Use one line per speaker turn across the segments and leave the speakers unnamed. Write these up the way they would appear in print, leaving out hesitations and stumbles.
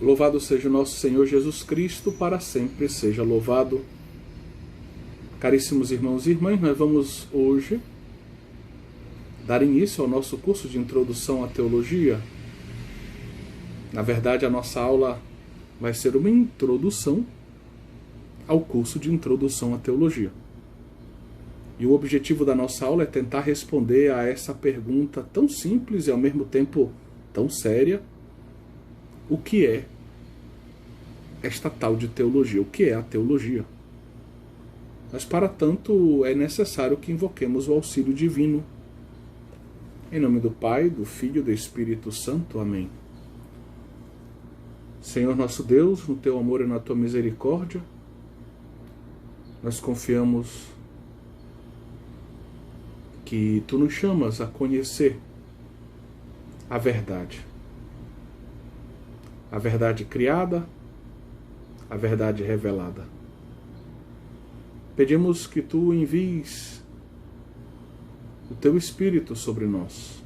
Louvado seja o nosso Senhor Jesus Cristo, para sempre seja louvado. Caríssimos irmãos e irmãs, nós vamos hoje dar início ao nosso curso de introdução à teologia. Na verdade, a nossa aula vai ser uma introdução ao curso de introdução à teologia. E o objetivo da nossa aula é tentar responder a essa pergunta tão simples e ao mesmo tempo tão séria: o que é esta tal de teologia? O que é a teologia? Mas para tanto é necessário que invoquemos o auxílio divino. Em nome do Pai, do Filho e do Espírito Santo. Amém. Senhor nosso Deus, no teu amor e na tua misericórdia, nós confiamos que tu nos chamas a conhecer a verdade criada, a verdade revelada. Pedimos que tu envies o teu Espírito sobre nós,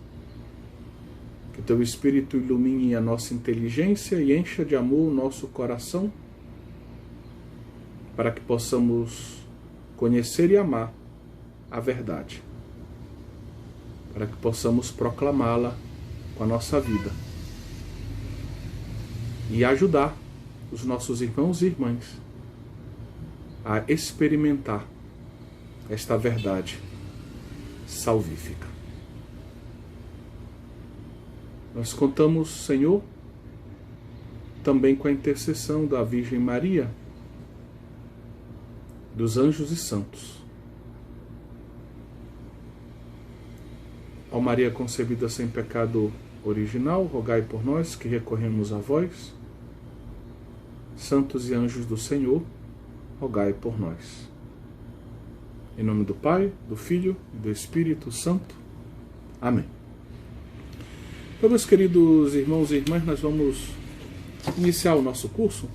que o teu Espírito ilumine a nossa inteligência e encha de amor o nosso coração, para que possamos conhecer e amar a verdade, para que possamos proclamá-la com a nossa vida e ajudar os nossos irmãos e irmãs a experimentar esta verdade salvífica. Nós contamos, Senhor, também com a intercessão da Virgem Maria, dos anjos e santos. Ó Maria concebida sem pecado original, rogai por nós que recorremos a vós. Santos e anjos do Senhor, rogai por nós. Em nome do Pai, do Filho e do Espírito Santo. Amém. Então, meus queridos irmãos e irmãs, nós vamos iniciar o nosso curso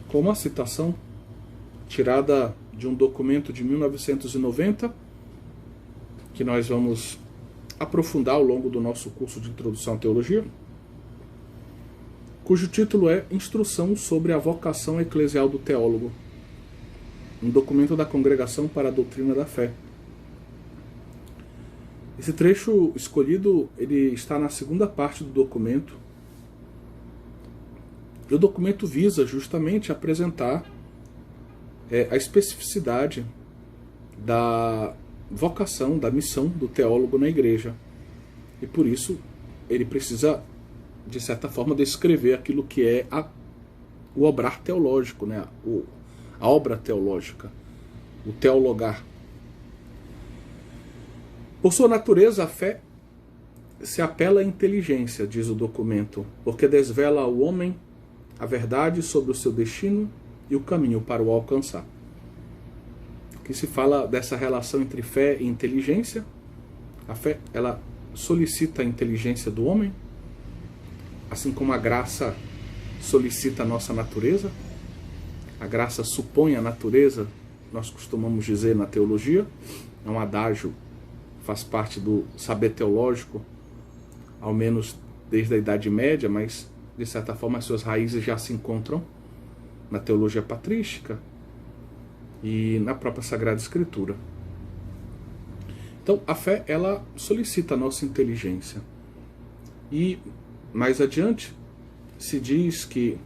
com uma citação tirada de um documento de 1990, que nós vamos aprofundar ao longo do nosso curso de Introdução à Teologia, cujo título é Instrução sobre a Vocação Eclesial do Teólogo, um documento da Congregação para a Doutrina da Fé. Esse trecho escolhido, ele está na segunda parte do documento, e o documento visa justamente apresentar a especificidade da vocação, da missão do teólogo na igreja. E por isso ele precisa, de certa forma, descrever aquilo que é o obrar teológico, né? A obra teológica, o teologar. Por sua natureza, a fé se apela à inteligência, diz o documento, porque desvela ao homem a verdade sobre o seu destino e o caminho para o alcançar. Que se fala dessa relação entre fé e inteligência. A fé, ela solicita a inteligência do homem, assim como a graça solicita a nossa natureza. A graça supõe a natureza, nós costumamos dizer na teologia, é um adágio, faz parte do saber teológico, ao menos desde a Idade Média, mas de certa forma as suas raízes já se encontram na teologia patrística e na própria Sagrada Escritura. Então a fé, ela solicita a nossa inteligência. E mais adiante se diz que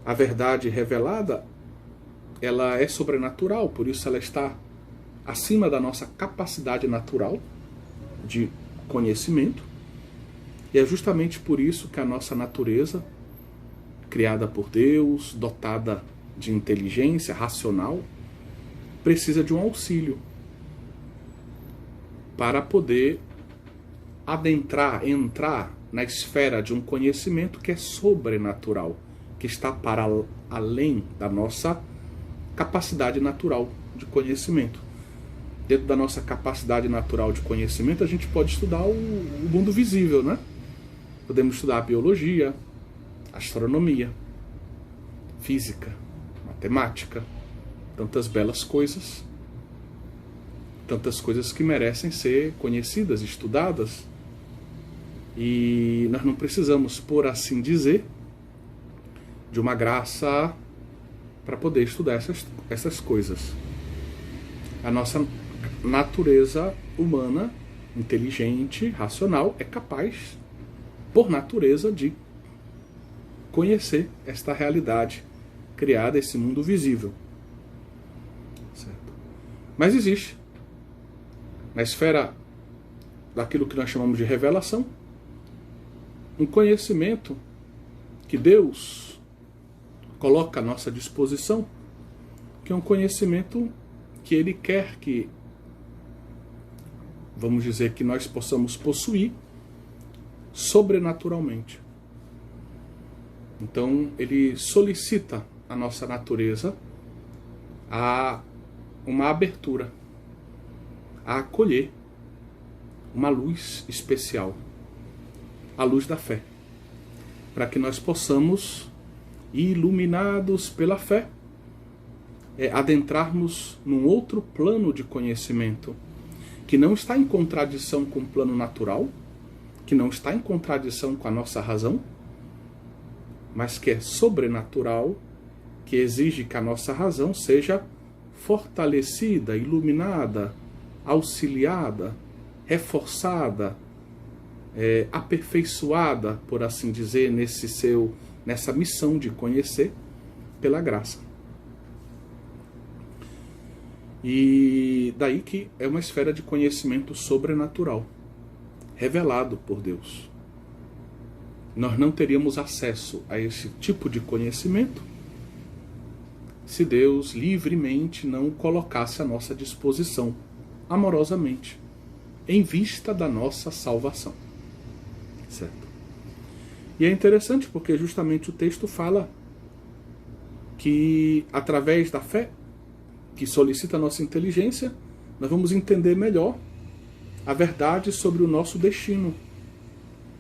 a verdade revelada, ela é sobrenatural, por isso ela está acima da nossa capacidade natural de conhecimento. E é justamente por isso que a nossa natureza, criada por Deus, dotada de inteligência racional, precisa de um auxílio para poder entrar na esfera de um conhecimento que é sobrenatural, que está para além da nossa capacidade natural de conhecimento. Dentro da nossa capacidade natural de conhecimento, a gente pode estudar o mundo visível, né? Podemos estudar a biologia, astronomia, física, matemática, tantas belas coisas, tantas coisas que merecem ser conhecidas, estudadas. E nós não precisamos, por assim dizer, de uma graça para poder estudar essas coisas. A nossa natureza humana, inteligente, racional, é capaz, por natureza, de conhecer esta realidade criada, esse mundo visível. Certo? Mas existe, na esfera daquilo que nós chamamos de revelação, um conhecimento que Deus coloca à nossa disposição, que é um conhecimento que Ele quer que, vamos dizer, que nós possamos possuir sobrenaturalmente. Então, Ele solicita a nossa natureza a uma abertura, a acolher uma luz especial, a luz da fé, para que nós possamos, iluminados pela fé, adentrarmos num outro plano de conhecimento, que não está em contradição com o plano natural, que não está em contradição com a nossa razão, mas que é sobrenatural, que exige que a nossa razão seja fortalecida, iluminada, auxiliada, reforçada, aperfeiçoada, por assim dizer, nessa missão de conhecer pela graça. E daí que é uma esfera de conhecimento sobrenatural, revelado por Deus. Nós não teríamos acesso a esse tipo de conhecimento se Deus livremente não colocasse à nossa disposição, amorosamente, em vista da nossa salvação. Certo? E é interessante porque justamente o texto fala que através da fé, que solicita a nossa inteligência, nós vamos entender melhor a verdade sobre o nosso destino.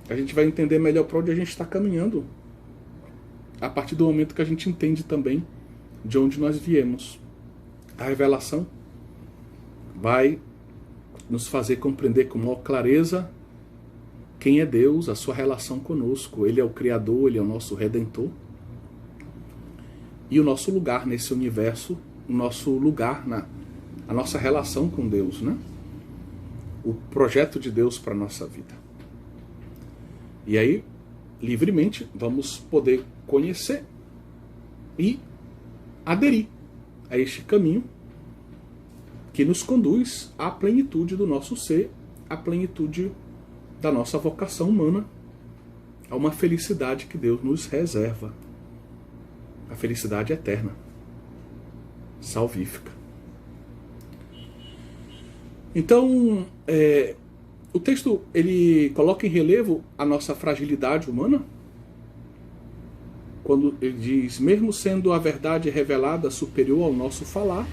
A gente vai entender melhor para onde a gente está caminhando, a partir do momento que a gente entende também de onde nós viemos. A revelação vai nos fazer compreender com maior clareza quem é Deus, a sua relação conosco. Ele é o Criador, Ele é o nosso Redentor. E o nosso lugar nesse universo, o nosso lugar, a nossa relação com Deus, né? O projeto de Deus para a nossa vida. E aí, livremente, vamos poder conhecer e aderir a este caminho que nos conduz à plenitude do nosso ser, à plenitude da nossa vocação humana, a uma felicidade que Deus nos reserva, a felicidade eterna, salvífica. Então, o texto ele coloca em relevo a nossa fragilidade humana, quando ele diz, mesmo sendo a verdade revelada superior ao nosso falar,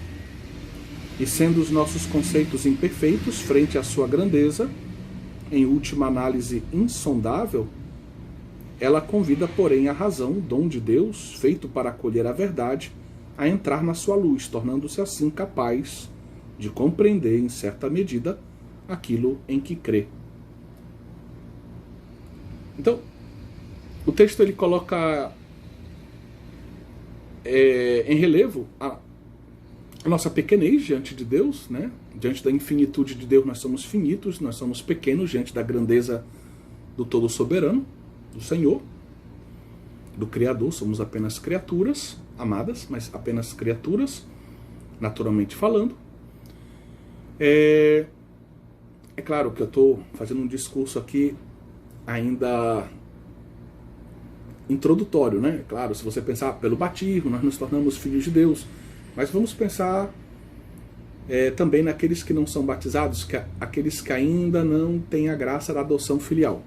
e sendo os nossos conceitos imperfeitos frente à sua grandeza, em última análise insondável, ela convida, porém, a razão, dom de Deus, feito para acolher a verdade, a entrar na sua luz, tornando-se assim capaz de compreender, em certa medida, aquilo em que crê. Então, o texto ele coloca em relevo a nossa pequenez diante de Deus, né? Diante da infinitude de Deus nós somos finitos, nós somos pequenos diante da grandeza do Todo Soberano, do Senhor, do Criador. Somos apenas criaturas amadas, mas apenas criaturas, naturalmente falando. É claro que eu estou fazendo um discurso aqui ainda introdutório, né? Claro, se você pensar pelo batismo, nós nos tornamos filhos de Deus. Mas vamos pensar também naqueles que não são batizados, aqueles que ainda não têm a graça da adoção filial.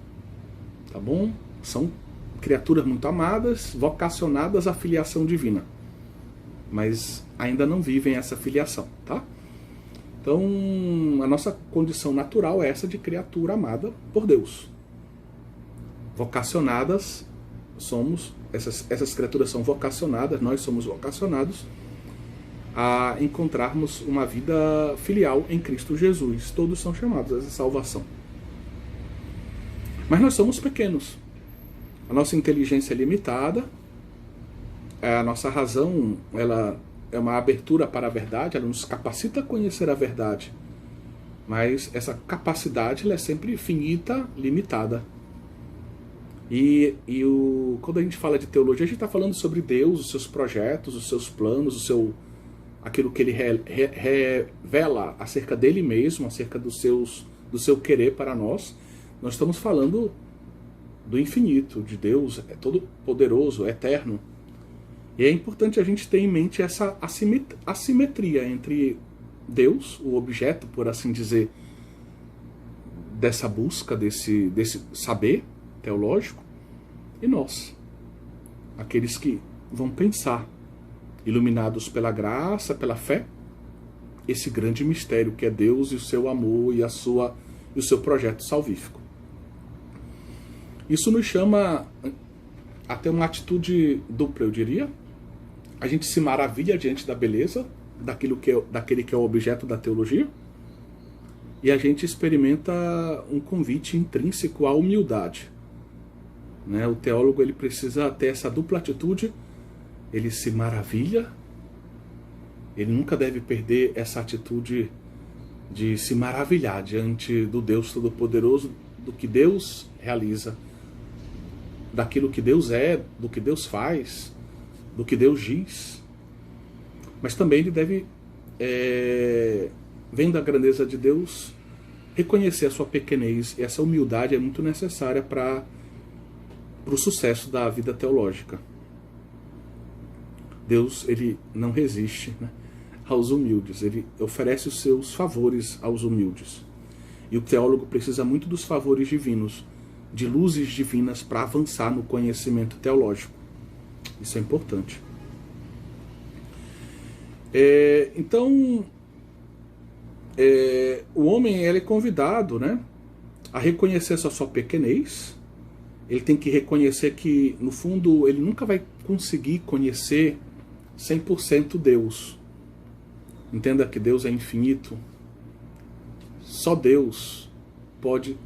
Tá bom? São criaturas muito amadas, vocacionadas à filiação divina. Mas ainda não vivem essa filiação, tá? Então, a nossa condição natural é essa de criatura amada por Deus. Vocacionadas somos, essas criaturas são vocacionadas, nós somos vocacionados a encontrarmos uma vida filial em Cristo Jesus. Todos são chamados a essa salvação. Mas nós somos pequenos. A nossa inteligência é limitada, a nossa razão, ela é uma abertura para a verdade, ela nos capacita a conhecer a verdade. Mas essa capacidade ela é sempre finita, limitada. Quando a gente fala de teologia, a gente está falando sobre Deus, os seus projetos, os seus planos, aquilo que ele revela acerca dele mesmo, acerca do seu querer para nós. Nós estamos falando do infinito, de Deus, é todo poderoso, é eterno. E é importante a gente ter em mente essa assimetria entre Deus, o objeto, por assim dizer, dessa busca, desse saber teológico, e nós, aqueles que vão pensar, iluminados pela graça, pela fé, esse grande mistério que é Deus e o seu amor e o seu projeto salvífico. Isso nos chama a ter uma atitude dupla, eu diria. A gente se maravilha diante da beleza daquele que é o objeto da teologia, e a gente experimenta um convite intrínseco à humildade. Né? O teólogo ele precisa ter essa dupla atitude. Ele se maravilha, ele nunca deve perder essa atitude de se maravilhar diante do Deus Todo-Poderoso, do que Deus realiza, daquilo que Deus é, do que Deus faz, do que Deus diz. Mas também ele deve, vendo a grandeza de Deus, reconhecer a sua pequenez, e essa humildade é muito necessária para o sucesso da vida teológica. Deus ele não resiste, né, aos humildes, ele oferece os seus favores aos humildes. E o teólogo precisa muito dos favores divinos, de luzes divinas para avançar no conhecimento teológico. Isso é importante. Então, o homem ele é convidado, né, a reconhecer essa sua pequenez. Ele tem que reconhecer que, no fundo, ele nunca vai conseguir conhecer 100% Deus. Entenda que Deus é infinito. Só Deus pode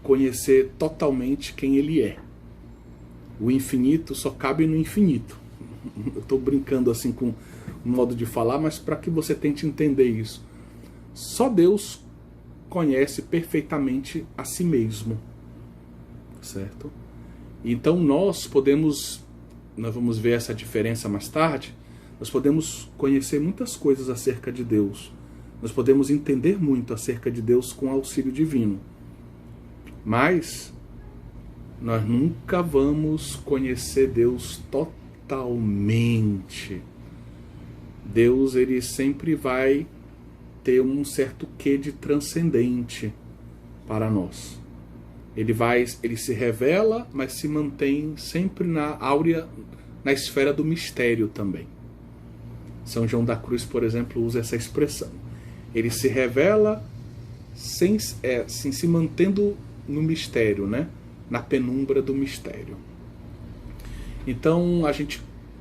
conhecer totalmente quem Ele é. O infinito só cabe no infinito. Eu estou brincando assim com um modo de falar, mas para que você tente entender isso. Só Deus conhece perfeitamente a si mesmo. Certo? Então nós vamos ver essa diferença mais tarde, nós podemos conhecer muitas coisas acerca de Deus, nós podemos entender muito acerca de Deus com auxílio divino, mas nós nunca vamos conhecer Deus totalmente. Deus ele sempre vai ter um certo quê de transcendente para nós. Ele se revela, mas se mantém sempre na esfera do mistério também. São João da Cruz, por exemplo, usa essa expressão. Ele se revela se mantendo no mistério, né? Na penumbra do mistério. Então,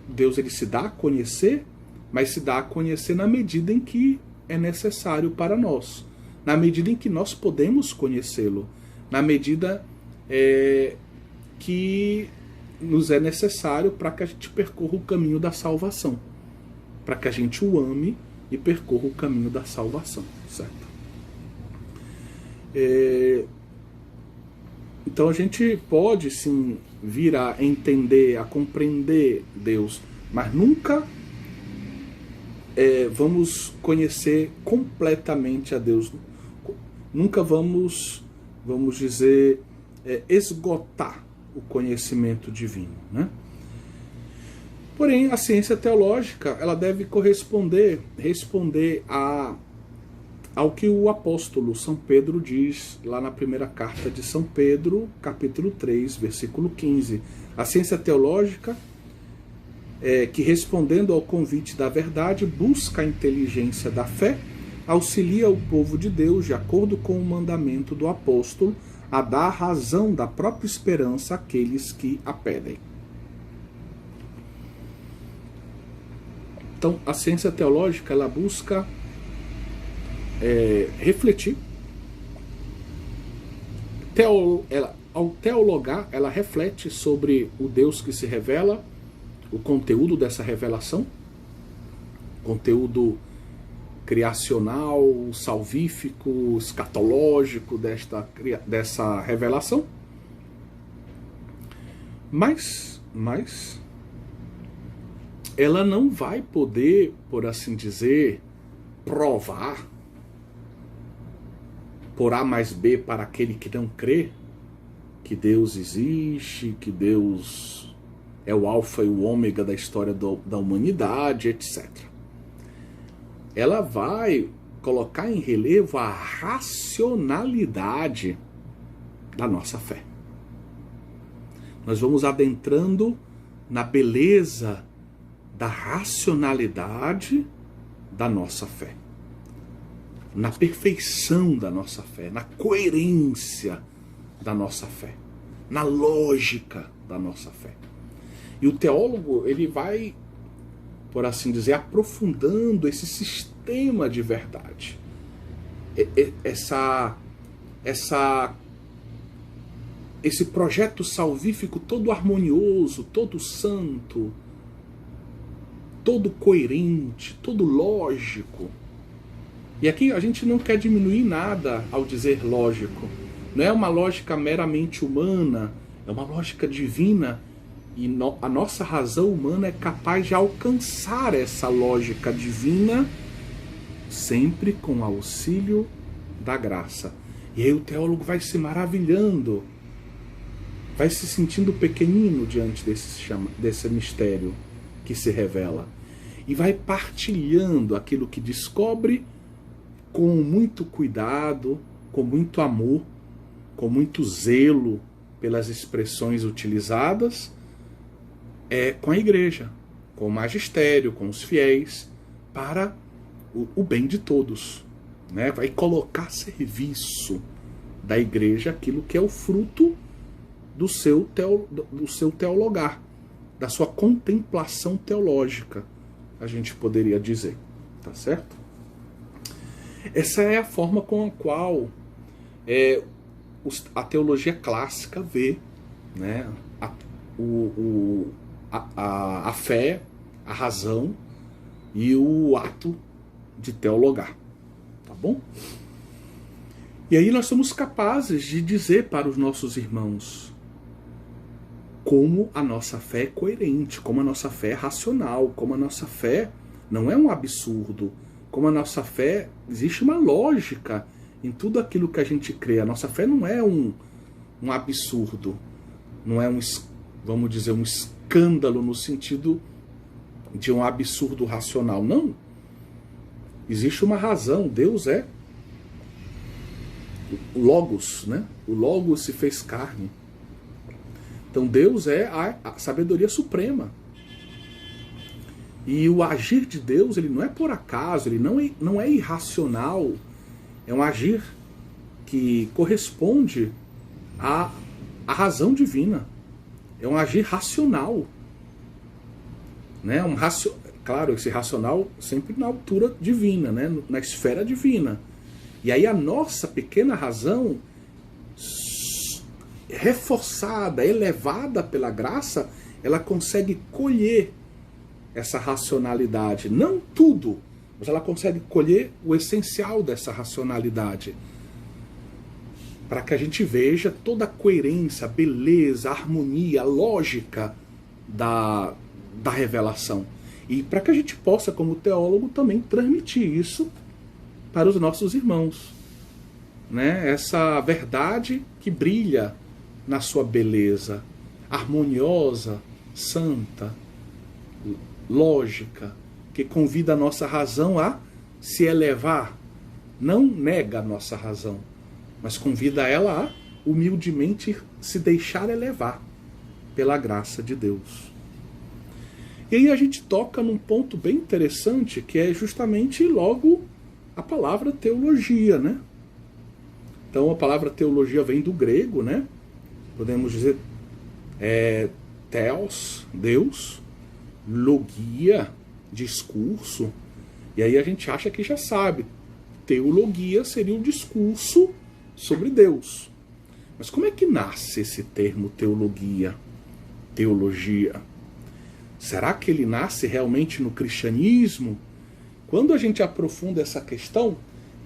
Deus ele se dá a conhecer, mas se dá a conhecer na medida em que é necessário para nós. Na medida em que nós podemos conhecê-lo. Na medida que nos é necessário para que a gente percorra o caminho da salvação. Para que a gente o ame e percorra o caminho da salvação. Certo? Então a gente pode sim vir a entender, a compreender Deus, mas nunca vamos conhecer completamente a Deus. Nunca vamos dizer, esgotar o conhecimento divino, né? Porém, a ciência teológica ela deve responder ao que o apóstolo São Pedro diz lá na primeira carta de São Pedro, capítulo 3, versículo 15. A ciência teológica, que respondendo ao convite da verdade, busca a inteligência da fé, auxilia o povo de Deus, de acordo com o mandamento do apóstolo, a dar a razão da própria esperança àqueles que a pedem. Então, a ciência teológica ela busca refletir. Ao teologar, ela reflete sobre o Deus que se revela, o conteúdo dessa revelação, conteúdo criacional, salvífico, escatológico dessa revelação. Mas ela não vai poder, por assim dizer, provar por A mais B para aquele que não crê que Deus existe, que Deus é o alfa e o ômega da história da humanidade, etc. Ela vai colocar em relevo a racionalidade da nossa fé. Nós vamos adentrando na beleza da racionalidade da nossa fé, na perfeição da nossa fé, na coerência da nossa fé, na lógica da nossa fé. E o teólogo, ele vai, por assim dizer, aprofundando esse sistema de verdade, esse projeto salvífico todo harmonioso, todo santo, todo coerente, todo lógico. E aqui a gente não quer diminuir nada ao dizer lógico. Não é uma lógica meramente humana, é uma lógica divina. E a nossa razão humana é capaz de alcançar essa lógica divina sempre com auxílio da graça. E aí o teólogo vai se maravilhando, vai se sentindo pequenino diante desse mistério que se revela. E vai partilhando aquilo que descobre com muito cuidado, com muito amor, com muito zelo pelas expressões utilizadas, com a igreja, com o magistério, com os fiéis, para o bem de todos, né? Vai colocar a serviço da igreja aquilo que é o fruto do seu teologar, da sua contemplação teológica, a gente poderia dizer, tá certo? Essa é a forma com a qual a teologia clássica vê, né, a fé, a razão e o ato de teologar, tá bom? E aí nós somos capazes de dizer para os nossos irmãos como a nossa fé é coerente, como a nossa fé é racional, como a nossa fé não é um absurdo, como a nossa fé, existe uma lógica em tudo aquilo que a gente crê. A nossa fé não é um absurdo, não é vamos dizer, um escândalo no sentido de um absurdo racional, não. Existe uma razão, Deus é o Logos, né? O Logos se fez carne. Então Deus é a sabedoria suprema. E o agir de Deus, ele não é por acaso, ele não é irracional. É um agir que corresponde à razão divina. É um agir racional. Né? Claro, esse racional sempre na altura divina, né? Na esfera divina. E aí a nossa pequena razão, reforçada, elevada pela graça, ela consegue colher essa racionalidade. Não tudo, mas ela consegue colher o essencial dessa racionalidade. Para que a gente veja toda a coerência, a beleza, a harmonia, a lógica da revelação. E para que a gente possa, como teólogo, também transmitir isso para os nossos irmãos. Né? Essa verdade que brilha na sua beleza, harmoniosa, santa, lógica, que convida a nossa razão a se elevar. Não nega a nossa razão, mas convida ela a humildemente se deixar elevar pela graça de Deus. E aí a gente toca num ponto bem interessante, que é justamente logo a palavra teologia, né? Então a palavra teologia vem do grego, né? Podemos dizer theos, Deus, logia, discurso. E aí a gente acha que já sabe. Teologia seria o discurso sobre Deus. Mas como é que nasce esse termo teologia? Teologia. Será que ele nasce realmente no cristianismo? Quando a gente aprofunda essa questão,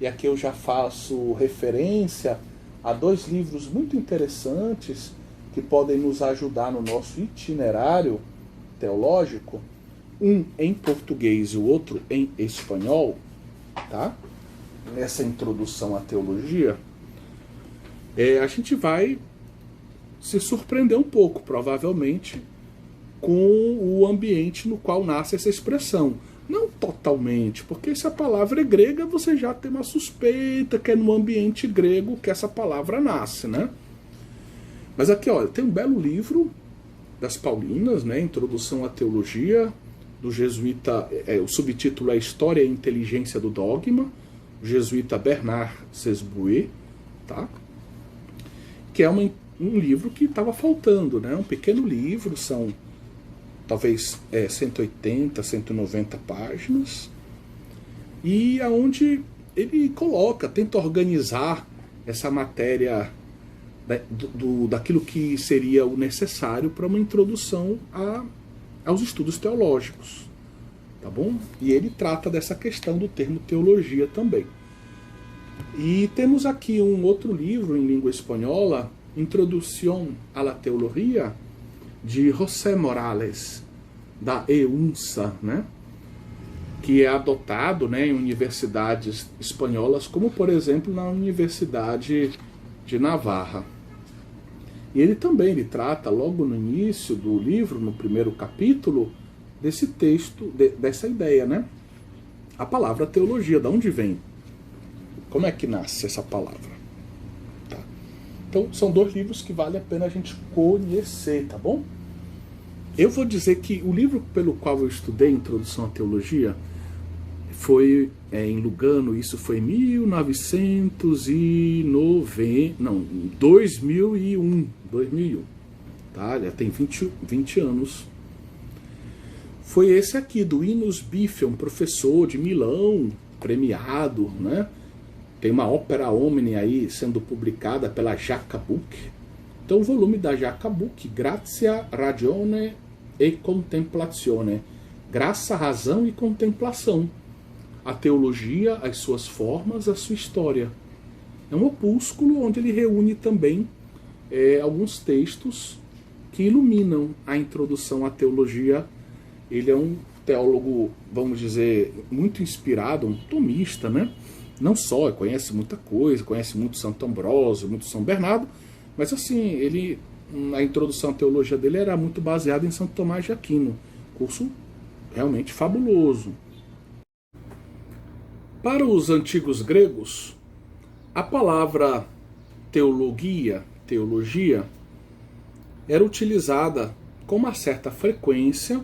e aqui eu já faço referência a 2 livros muito interessantes que podem nos ajudar no nosso itinerário teológico, um em português e o outro em espanhol, tá? Nessa introdução à teologia, a gente vai se surpreender um pouco, provavelmente, com o ambiente no qual nasce essa expressão. Não totalmente, porque se a palavra é grega, você já tem uma suspeita que é no ambiente grego que essa palavra nasce, né? Mas aqui, olha, tem um belo livro das Paulinas, né? Introdução à Teologia, do jesuíta, o subtítulo é História e Inteligência do Dogma, o jesuíta Bernard Sesbrouet, tá? Que é um livro que estava faltando, né? Um pequeno livro, são talvez 180, 190 páginas, e aonde ele tenta organizar essa matéria daquilo que seria o necessário para uma introdução aos estudos teológicos, tá bom? E ele trata dessa questão do termo teologia também. E temos aqui um outro livro em língua espanhola, Introdução à la Teologia, de José Morales, da EUNSA, né? Que é adotado, né, em universidades espanholas, como por exemplo na Universidade de Navarra. E ele trata logo no início do livro, no primeiro capítulo, desse texto, dessa ideia, né? A palavra teologia, de onde vem? Como é que nasce essa palavra? Tá. Então, são 2 livros que vale a pena a gente conhecer, tá bom? Eu vou dizer que o livro pelo qual eu estudei Introdução à Teologia foi em Lugano, isso foi em 2001, tá? Já tem 20 anos. Foi esse aqui, do Enos Bife, um professor de Milão, premiado, né? Tem uma ópera omni aí sendo publicada pela Jacabuc. Então o volume da Jacabuc, Grazia, Ragione e Contemplazione. Graça, razão e contemplação. A teologia, as suas formas, a sua história. É um opúsculo onde ele reúne também alguns textos que iluminam a introdução à teologia. Ele é um teólogo, vamos dizer, muito inspirado, um tomista, né? Não só, conhece muita coisa, conhece muito Santo Ambrósio, muito São Bernardo, mas assim, a introdução à teologia dele era muito baseada em São Tomás de Aquino. Curso realmente fabuloso. Para os antigos gregos, a palavra teologia, era utilizada com uma certa frequência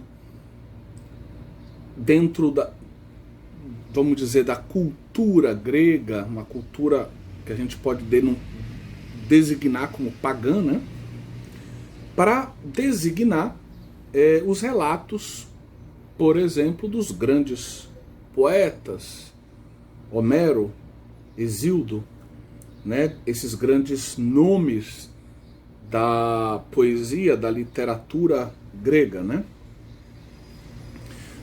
dentro vamos dizer, da cultura grega, uma cultura que a gente pode designar como pagã, né? Para designar os relatos, por exemplo, dos grandes poetas, Homero, Hesíodo, né? Esses grandes nomes da poesia, da literatura grega, né?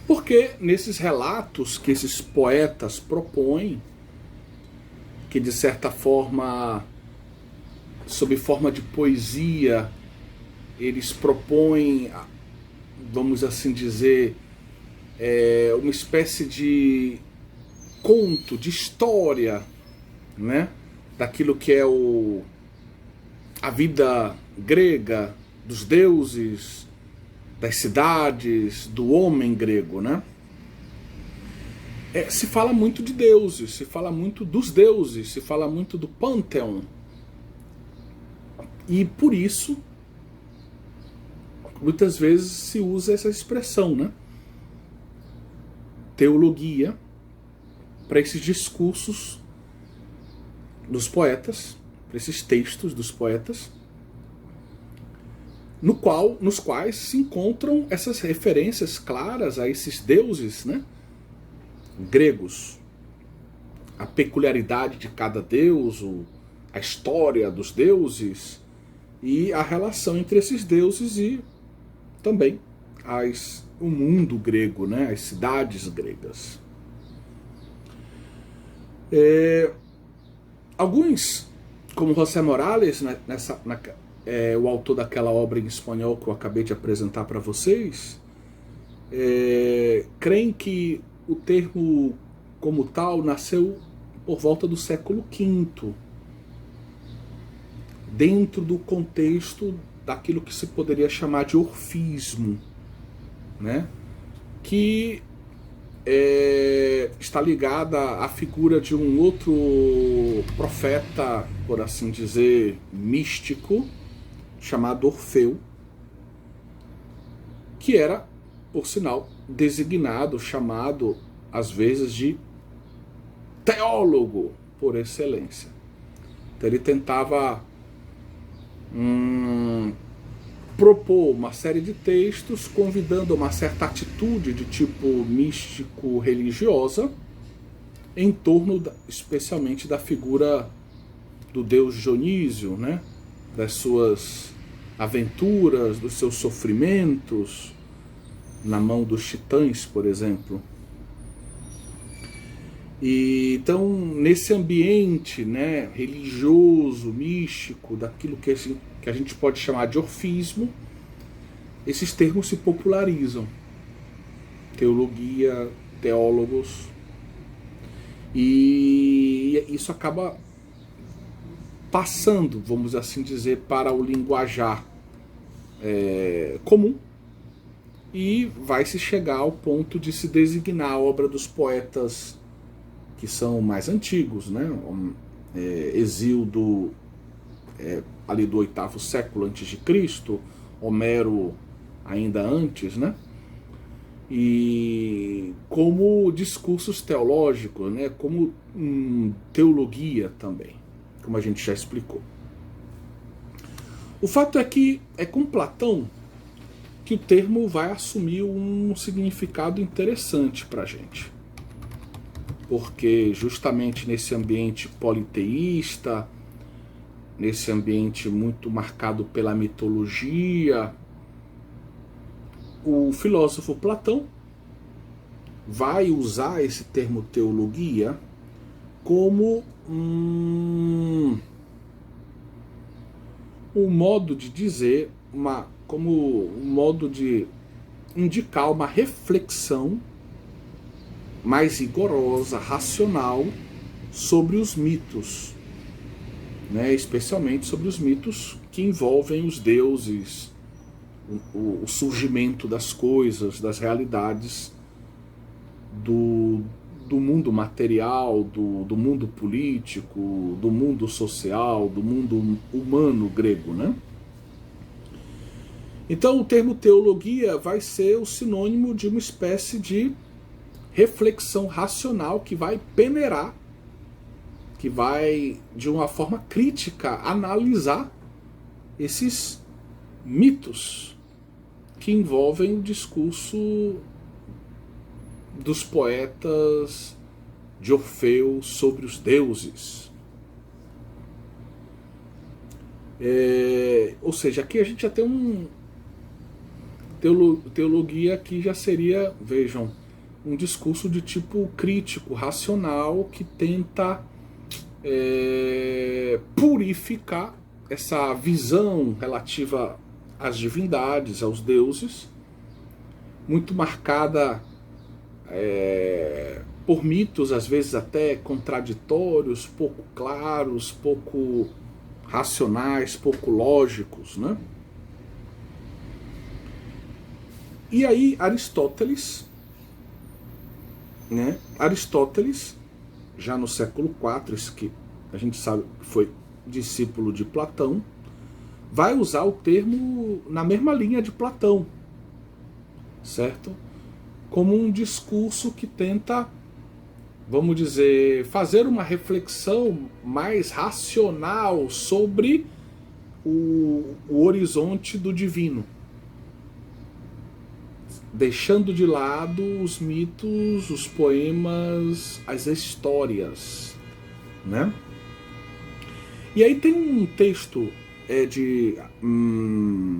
Porque nesses relatos que esses poetas propõem, que de certa forma, sob forma de poesia, eles propõem, vamos assim dizer, uma espécie de conto, de história, né? Daquilo que é a vida grega, dos deuses, das cidades, do homem grego, né? Se fala muito de deuses, se fala muito dos deuses, se fala muito do panteão. E por isso, muitas vezes se usa essa expressão, né? Teologia, para esses discursos dos poetas, para esses textos dos poetas, nos quais se encontram essas referências claras a esses deuses, né, gregos. A peculiaridade de cada deus, a história dos deuses e a relação entre esses deuses e também o mundo grego, né? As cidades gregas. Alguns, como José Morales, né, o autor daquela obra em espanhol que eu acabei de apresentar para vocês, creem que o termo como tal nasceu por volta do século V, dentro do contexto daquilo que se poderia chamar de orfismo, né? Que está ligada à figura de um outro profeta, por assim dizer, místico, chamado Orfeu, que era, por sinal, designado, chamado, às vezes, de teólogo por excelência. Então ele tentava propor uma série de textos convidando a uma certa atitude de tipo místico-religiosa em torno, especialmente, da figura do deus Dionísio, né? Das suas aventuras, dos seus sofrimentos na mão dos titãs, por exemplo. E então, nesse ambiente, né, religioso, místico, daquilo que a gente pode chamar de orfismo, esses termos se popularizam. Teologia, teólogos. E isso acaba passando, vamos assim dizer, para o linguajar comum, e vai se chegar ao ponto de se designar a obra dos poetas que são mais antigos, né? Hesíodo, ali do 8º século antes de Cristo, Homero ainda antes, né? E como discursos teológicos, né? Como teologia também, como a gente já explicou. O fato é que é com Platão que o termo vai assumir um significado interessante para a gente. Porque justamente nesse ambiente politeísta, nesse ambiente muito marcado pela mitologia, o filósofo Platão vai usar esse termo teologia como um modo de dizer, como um modo de indicar uma reflexão mais rigorosa, racional, sobre os mitos, né? Especialmente sobre os mitos que envolvem os deuses, o surgimento das coisas, das realidades do mundo material, do mundo político, do mundo social, do mundo humano grego, né? Então o termo teologia vai ser o sinônimo de uma espécie de reflexão racional que vai peneirar, que vai, de uma forma crítica, analisar esses mitos que envolvem o discurso dos poetas de Orfeu sobre os deuses. Ou seja, aqui a gente já tem teologia que já seria, vejam, um discurso de tipo crítico, racional, que tenta purificar essa visão relativa às divindades, aos deuses, muito marcada por mitos, às vezes até contraditórios, pouco claros, pouco racionais, pouco lógicos, né? E aí Aristóteles, né? Aristóteles, já no século IV, que a gente sabe que foi discípulo de Platão, vai usar o termo na mesma linha de Platão, certo? Como um discurso que tenta, vamos dizer, fazer uma reflexão mais racional sobre o horizonte do divino, deixando de lado os mitos, os poemas, as histórias, né? E aí tem um texto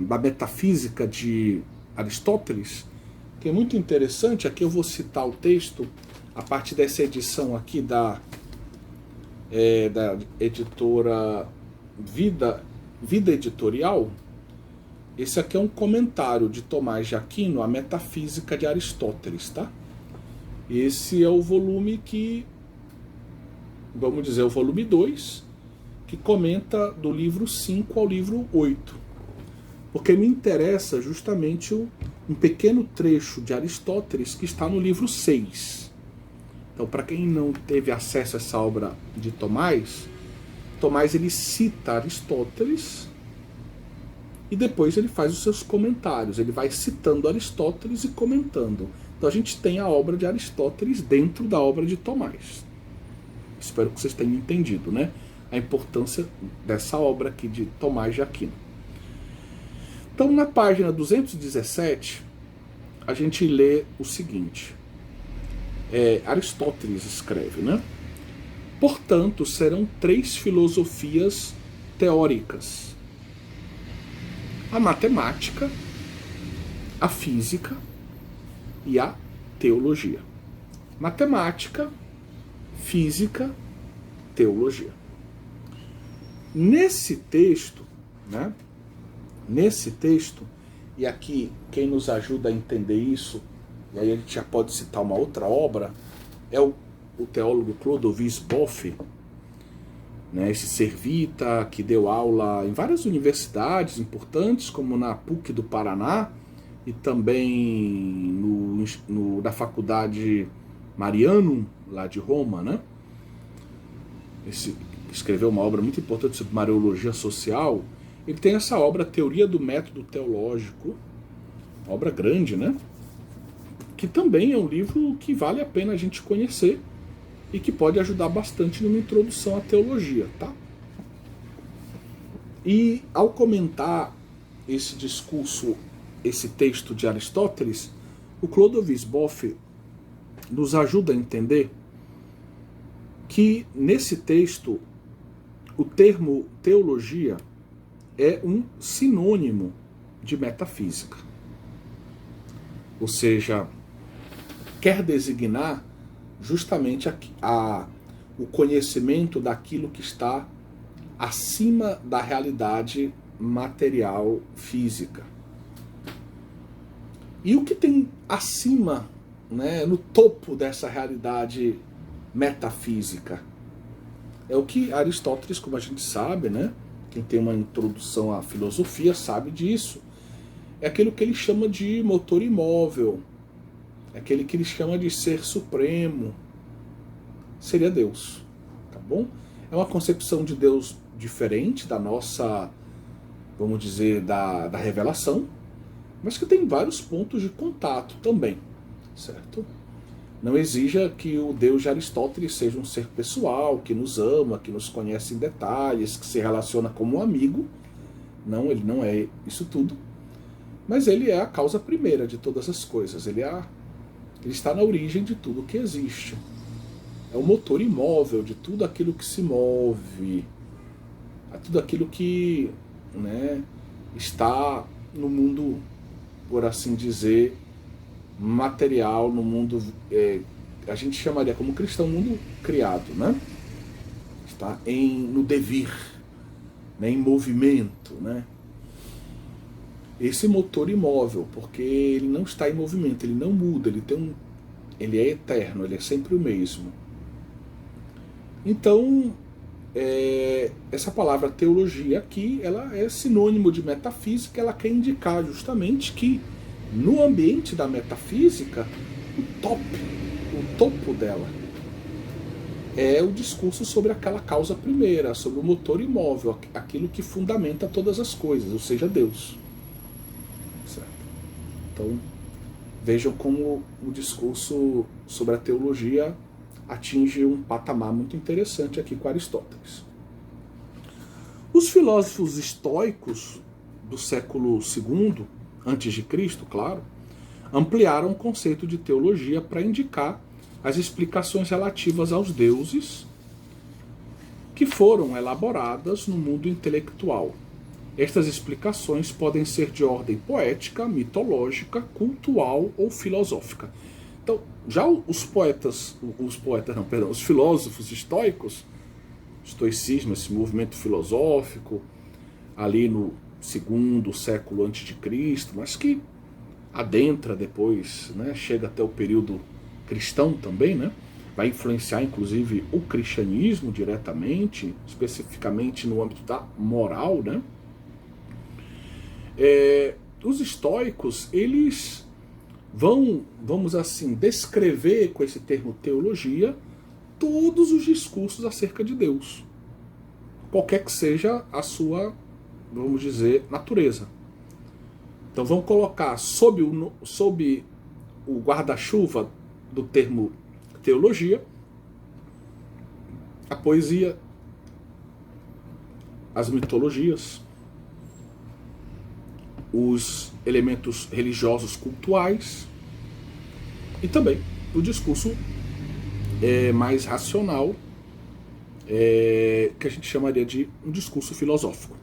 da metafísica de Aristóteles, que é muito interessante. Aqui eu vou citar o texto a partir dessa edição aqui da editora Vida Editorial. Esse aqui é um comentário de Tomás de Aquino à Metafísica de Aristóteles, tá? Esse é o volume que, vamos dizer, o volume 2, que comenta do livro 5 ao livro 8. Porque me interessa justamente um pequeno trecho de Aristóteles que está no livro 6. Então, para quem não teve acesso a essa obra de Tomás ele cita Aristóteles e depois ele faz os seus comentários. Ele vai citando Aristóteles e comentando. Então a gente tem a obra de Aristóteles dentro da obra de Tomás. Espero que vocês tenham entendido, né? A importância dessa obra aqui de Tomás de Aquino. Então, na página 217, a gente lê o seguinte. Aristóteles escreve, né? Portanto, serão 3 filosofias teóricas: a matemática, a física e a teologia. Matemática, física, teologia. Nesse texto, né? Nesse texto, e aqui quem nos ajuda a entender isso, e aí a gente já pode citar uma outra obra, é o teólogo Clodovis Boff, né, esse servita que deu aula em várias universidades importantes, como na PUC do Paraná e também na Faculdade Marianum, lá de Roma, né? Escreveu uma obra muito importante sobre Mariologia Social. Ele tem essa obra, Teoria do Método Teológico, uma obra grande, né? Que também é um livro que vale a pena a gente conhecer e que pode ajudar bastante numa introdução à teologia, tá? E ao comentar esse discurso, esse texto de Aristóteles, o Clodovis Boff nos ajuda a entender que nesse texto o termo teologia é um sinônimo de metafísica. Ou seja, quer designar justamente o conhecimento daquilo que está acima da realidade material física. E o que tem acima, né, no topo dessa realidade metafísica? É o que Aristóteles, como a gente sabe, né, quem tem uma introdução à filosofia sabe disso. É aquilo que ele chama de motor imóvel, é aquele que ele chama de ser supremo. Seria Deus, tá bom? É uma concepção de Deus diferente da nossa, vamos dizer, da revelação, mas que tem vários pontos de contato também, certo? Não exija que o Deus de Aristóteles seja um ser pessoal, que nos ama, que nos conhece em detalhes, que se relaciona como um amigo. Não, ele não é isso tudo. Mas ele é a causa primeira de todas as coisas. Ele está na origem de tudo que existe. É o motor imóvel de tudo aquilo que se move. É tudo aquilo que, né, está no mundo, por assim dizer, material, no mundo, a gente chamaria como cristão, mundo criado, né? Está no devir, né, em movimento, né? Esse motor imóvel, porque ele não está em movimento, ele não muda, ele é eterno, ele é sempre o mesmo. Então, essa palavra teologia aqui, ela é sinônimo de metafísica, ela quer indicar justamente que no ambiente da metafísica, o topo dela é o discurso sobre aquela causa primeira, sobre o motor imóvel, aquilo que fundamenta todas as coisas, ou seja, Deus. Certo? Então, vejam como o discurso sobre a teologia atinge um patamar muito interessante aqui com Aristóteles. Os filósofos estoicos do século II, antes de Cristo, claro, ampliaram o conceito de teologia para indicar as explicações relativas aos deuses que foram elaboradas no mundo intelectual. Estas explicações podem ser de ordem poética, mitológica, cultural ou filosófica. Então, já os filósofos estoicos, estoicismo, esse movimento filosófico, ali no segundo século antes de Cristo, mas que adentra depois, né, chega até o período cristão também, né, vai influenciar inclusive o cristianismo diretamente, especificamente no âmbito da moral, né. Os estoicos, eles vão, vamos assim, descrever com esse termo teologia todos os discursos acerca de Deus, qualquer que seja a sua, vamos dizer, natureza. Então vamos colocar sob o guarda-chuva do termo teologia a poesia, as mitologias, os elementos religiosos cultuais e também o discurso mais racional, que a gente chamaria de um discurso filosófico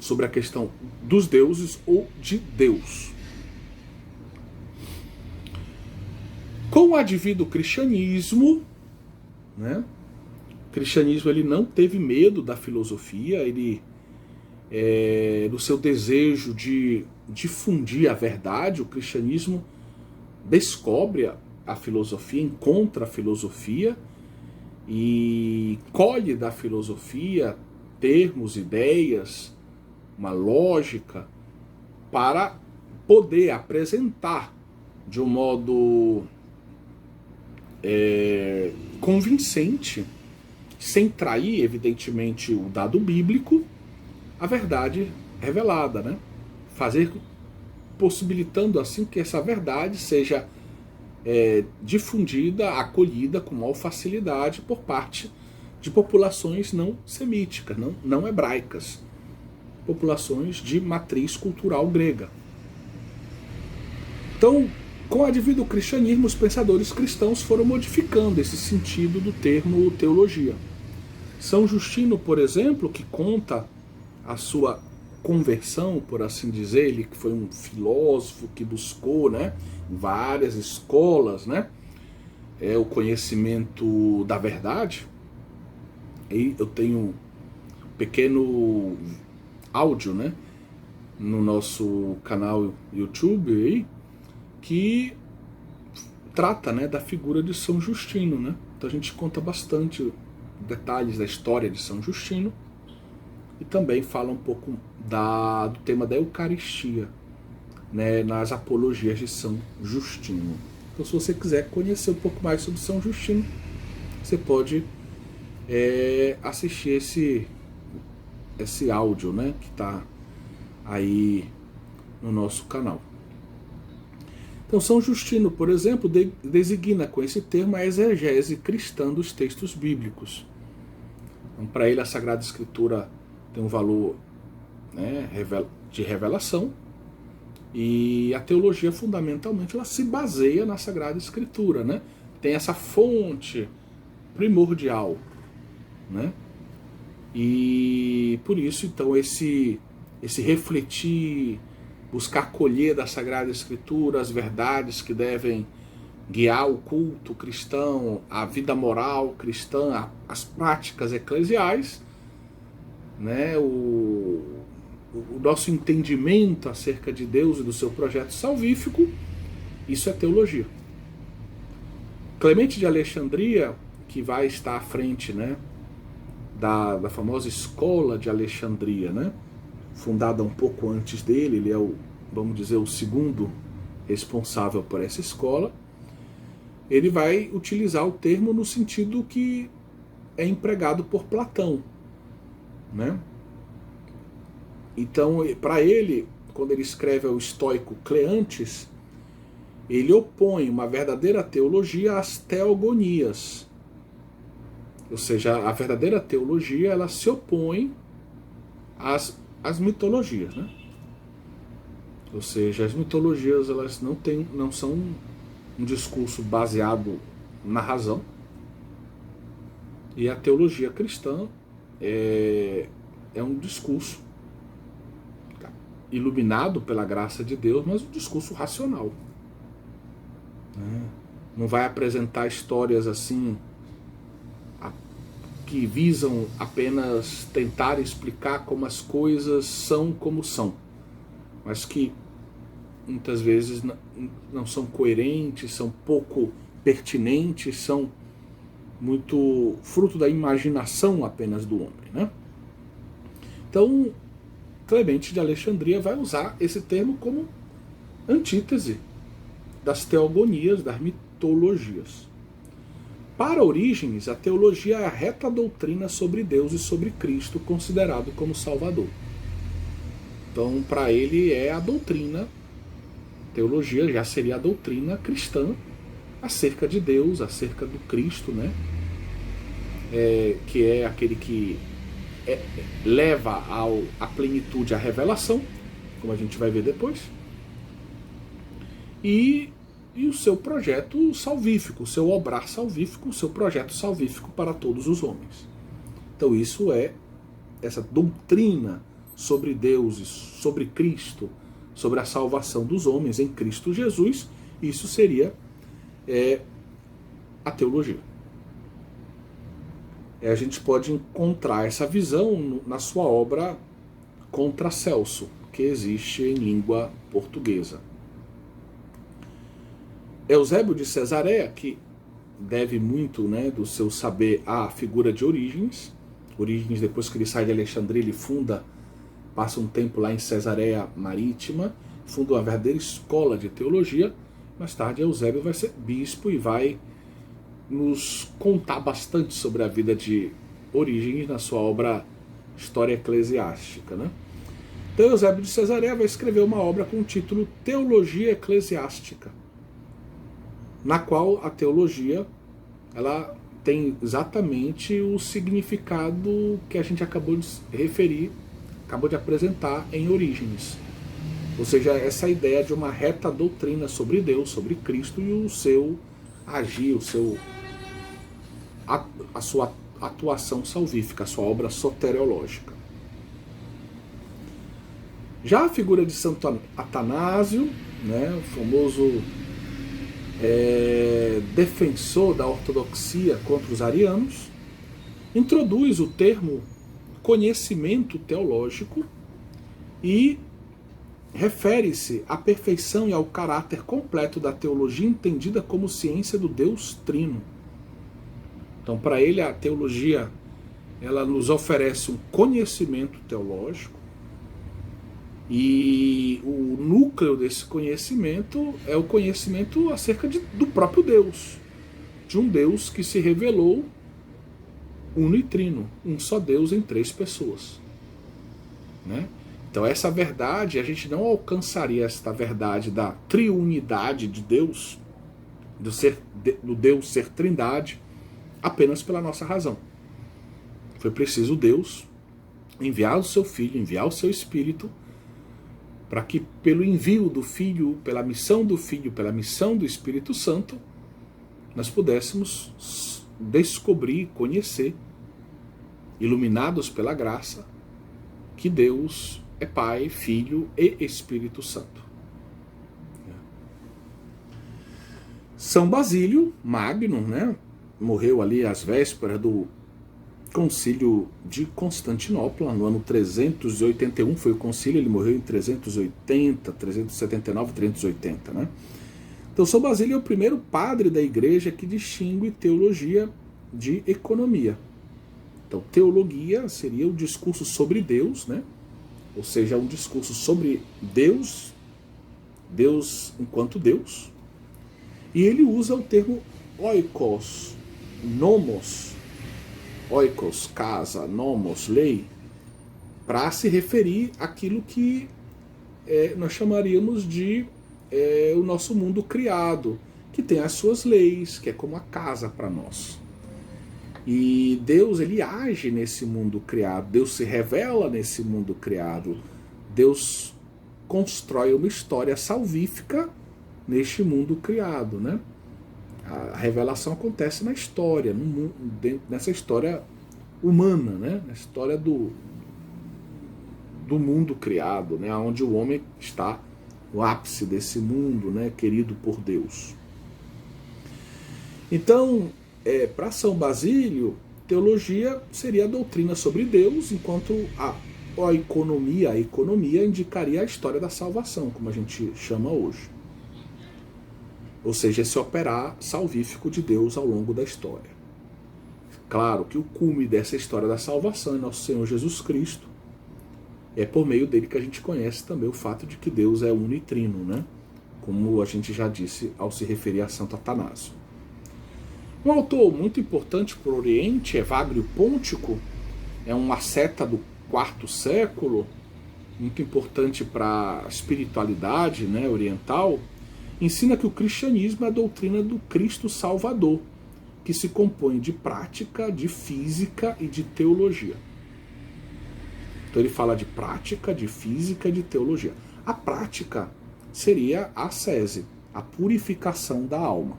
sobre a questão dos deuses ou de Deus. Com o advir do cristianismo, né, o cristianismo ele não teve medo da filosofia, ele no seu desejo de difundir a verdade, o cristianismo descobre a filosofia, encontra a filosofia e colhe da filosofia termos, ideias, uma lógica para poder apresentar de um modo convincente, sem trair, evidentemente, o dado bíblico, a verdade revelada, né? Possibilitando assim que essa verdade seja difundida, acolhida com maior facilidade por parte de populações não semíticas, não hebraicas, populações de matriz cultural grega. Então, com o advir do cristianismo, os pensadores cristãos foram modificando esse sentido do termo teologia. São Justino, por exemplo, que conta a sua conversão, por assim dizer, ele que foi um filósofo que buscou, né, várias escolas, né, o conhecimento da verdade. E eu tenho um pequeno áudio, né, no nosso canal YouTube aí, que trata, né, da figura de São Justino, né? Então a gente conta bastante detalhes da história de São Justino e também fala um pouco do tema da Eucaristia, né, nas apologias de São Justino. Então, se você quiser conhecer um pouco mais sobre São Justino, você pode assistir esse áudio, né, que está aí no nosso canal. Então, São Justino, por exemplo, designa com esse termo a exegese cristã dos textos bíblicos. Então, para ele, a Sagrada Escritura tem um valor, né, de revelação, e a teologia, fundamentalmente, ela se baseia na Sagrada Escritura, né? Tem essa fonte primordial, né? E por isso, então, esse refletir, buscar acolher da Sagrada Escritura as verdades que devem guiar o culto cristão, a vida moral cristã, as práticas eclesiais, né, o nosso entendimento acerca de Deus e do seu projeto salvífico, isso é teologia. Clemente de Alexandria, que vai estar à frente, né, da famosa escola de Alexandria, né, fundada um pouco antes dele, ele é vamos dizer, o segundo responsável por essa escola. Ele vai utilizar o termo no sentido que é empregado por Platão, né? Então, para ele, quando ele escreve ao estoico Cleantes, ele opõe uma verdadeira teologia às teogonias. Ou seja, a verdadeira teologia, ela se opõe às mitologias, né? Ou seja, as mitologias, elas não são um discurso baseado na razão, e a teologia cristã é um discurso iluminado pela graça de Deus, mas um discurso racional. Não vai apresentar histórias assim que visam apenas tentar explicar como as coisas são como são, mas que muitas vezes não são coerentes, são pouco pertinentes, são muito fruto da imaginação apenas do homem, né? Então, Clemente de Alexandria vai usar esse termo como antítese das teogonias, das mitologias. Para Orígenes, a teologia é a reta doutrina sobre Deus e sobre Cristo, considerado como Salvador. Então, para ele é a doutrina, teologia já seria a doutrina cristã acerca de Deus, acerca do Cristo, né? Que é aquele que leva à plenitude a revelação, como a gente vai ver depois, e o seu projeto salvífico, o seu obrar salvífico, o seu projeto salvífico para todos os homens. Então isso é essa doutrina sobre Deus, sobre Cristo, sobre a salvação dos homens em Cristo Jesus. Isso seria a teologia. A gente pode encontrar essa visão na sua obra Contra Celso, que existe em língua portuguesa. Eusébio de Cesareia, que deve muito, né, do seu saber à figura de Orígenes. Orígenes, depois que ele sai de Alexandria, ele passa um tempo lá em Cesareia Marítima, funda uma verdadeira escola de teologia. Mais tarde, Eusébio vai ser bispo e vai nos contar bastante sobre a vida de Orígenes na sua obra História Eclesiástica, né? Então, Eusébio de Cesareia vai escrever uma obra com o título Teologia Eclesiástica, na qual a teologia ela tem exatamente o significado que a gente acabou de referir, acabou de apresentar em Orígenes. Ou seja, essa ideia de uma reta doutrina sobre Deus, sobre Cristo e o seu agir, a sua atuação salvífica, a sua obra soteriológica. Já a figura de Santo Atanásio, né, o famoso defensor da ortodoxia contra os arianos, introduz o termo conhecimento teológico e refere-se à perfeição e ao caráter completo da teologia entendida como ciência do Deus Trino. Então, para ele, a teologia ela nos oferece um conhecimento teológico, e o núcleo desse conhecimento é o conhecimento acerca do próprio Deus, de um Deus que se revelou uno e trino, um só Deus em três pessoas, né? Então essa verdade, a gente não alcançaria esta verdade da triunidade de Deus, do Deus ser trindade, apenas pela nossa razão. Foi preciso Deus enviar o seu Filho, enviar o seu Espírito, para que pelo envio do Filho, pela missão do Filho, pela missão do Espírito Santo, nós pudéssemos descobrir, conhecer, iluminados pela graça, que Deus é Pai, Filho e Espírito Santo. São Basílio Magno, né, morreu ali às vésperas do concílio de Constantinopla, no ano 381 foi o concílio, ele morreu em 380, 379, 380, né? Então São Basílio é o primeiro padre da igreja que distingue teologia de economia. Então teologia seria o discurso sobre Deus, né? Ou seja, um discurso sobre Deus, Deus enquanto Deus, e ele usa o termo oikos, nomos, oikos, casa, nomos, lei, para se referir àquilo que nós chamaríamos de o nosso mundo criado, que tem as suas leis, que é como a casa para nós. E Deus, ele age nesse mundo criado, Deus se revela nesse mundo criado, Deus constrói uma história salvífica neste mundo criado, né? A revelação acontece na história, nessa história humana, né? Na história do mundo criado, né, onde o homem está no ápice desse mundo, né, querido por Deus. Então, para São Basílio, teologia seria a doutrina sobre Deus, enquanto a economia indicaria a história da salvação, como a gente chama hoje. Ou seja, esse operar salvífico de Deus ao longo da história. Claro que o cume dessa história da salvação é nosso Senhor Jesus Cristo. É por meio dele que a gente conhece também o fato de que Deus é uno e trino, né? Como a gente já disse ao se referir a Santo Atanásio. Um autor muito importante para o Oriente, Evagrio Pôntico, é um asceta do IV século, muito importante para a espiritualidade, né, oriental, ensina que o cristianismo é a doutrina do Cristo Salvador, que se compõe de prática, de física e de teologia. Então ele fala de prática, de física e de teologia. A prática seria a ascese, a purificação da alma.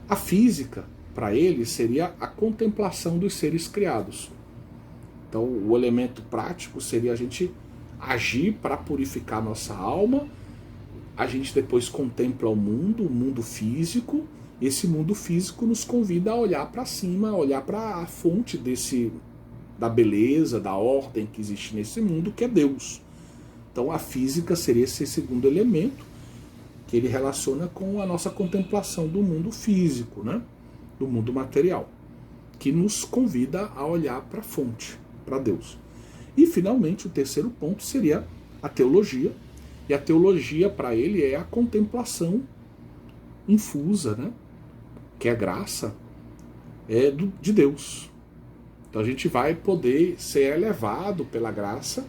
A física, para ele, seria a contemplação dos seres criados. Então o elemento prático seria a gente agir para purificar nossa alma. A gente depois contempla o mundo físico. Esse mundo físico nos convida a olhar para cima, a olhar para a fonte da beleza, da ordem que existe nesse mundo, que é Deus. Então a física seria esse segundo elemento, que ele relaciona com a nossa contemplação do mundo físico, né? Do mundo material, que nos convida a olhar para a fonte, para Deus. E finalmente o terceiro ponto seria a teologia. E a teologia para ele é a contemplação infusa, né? Que é a graça de Deus. Então a gente vai poder ser elevado pela graça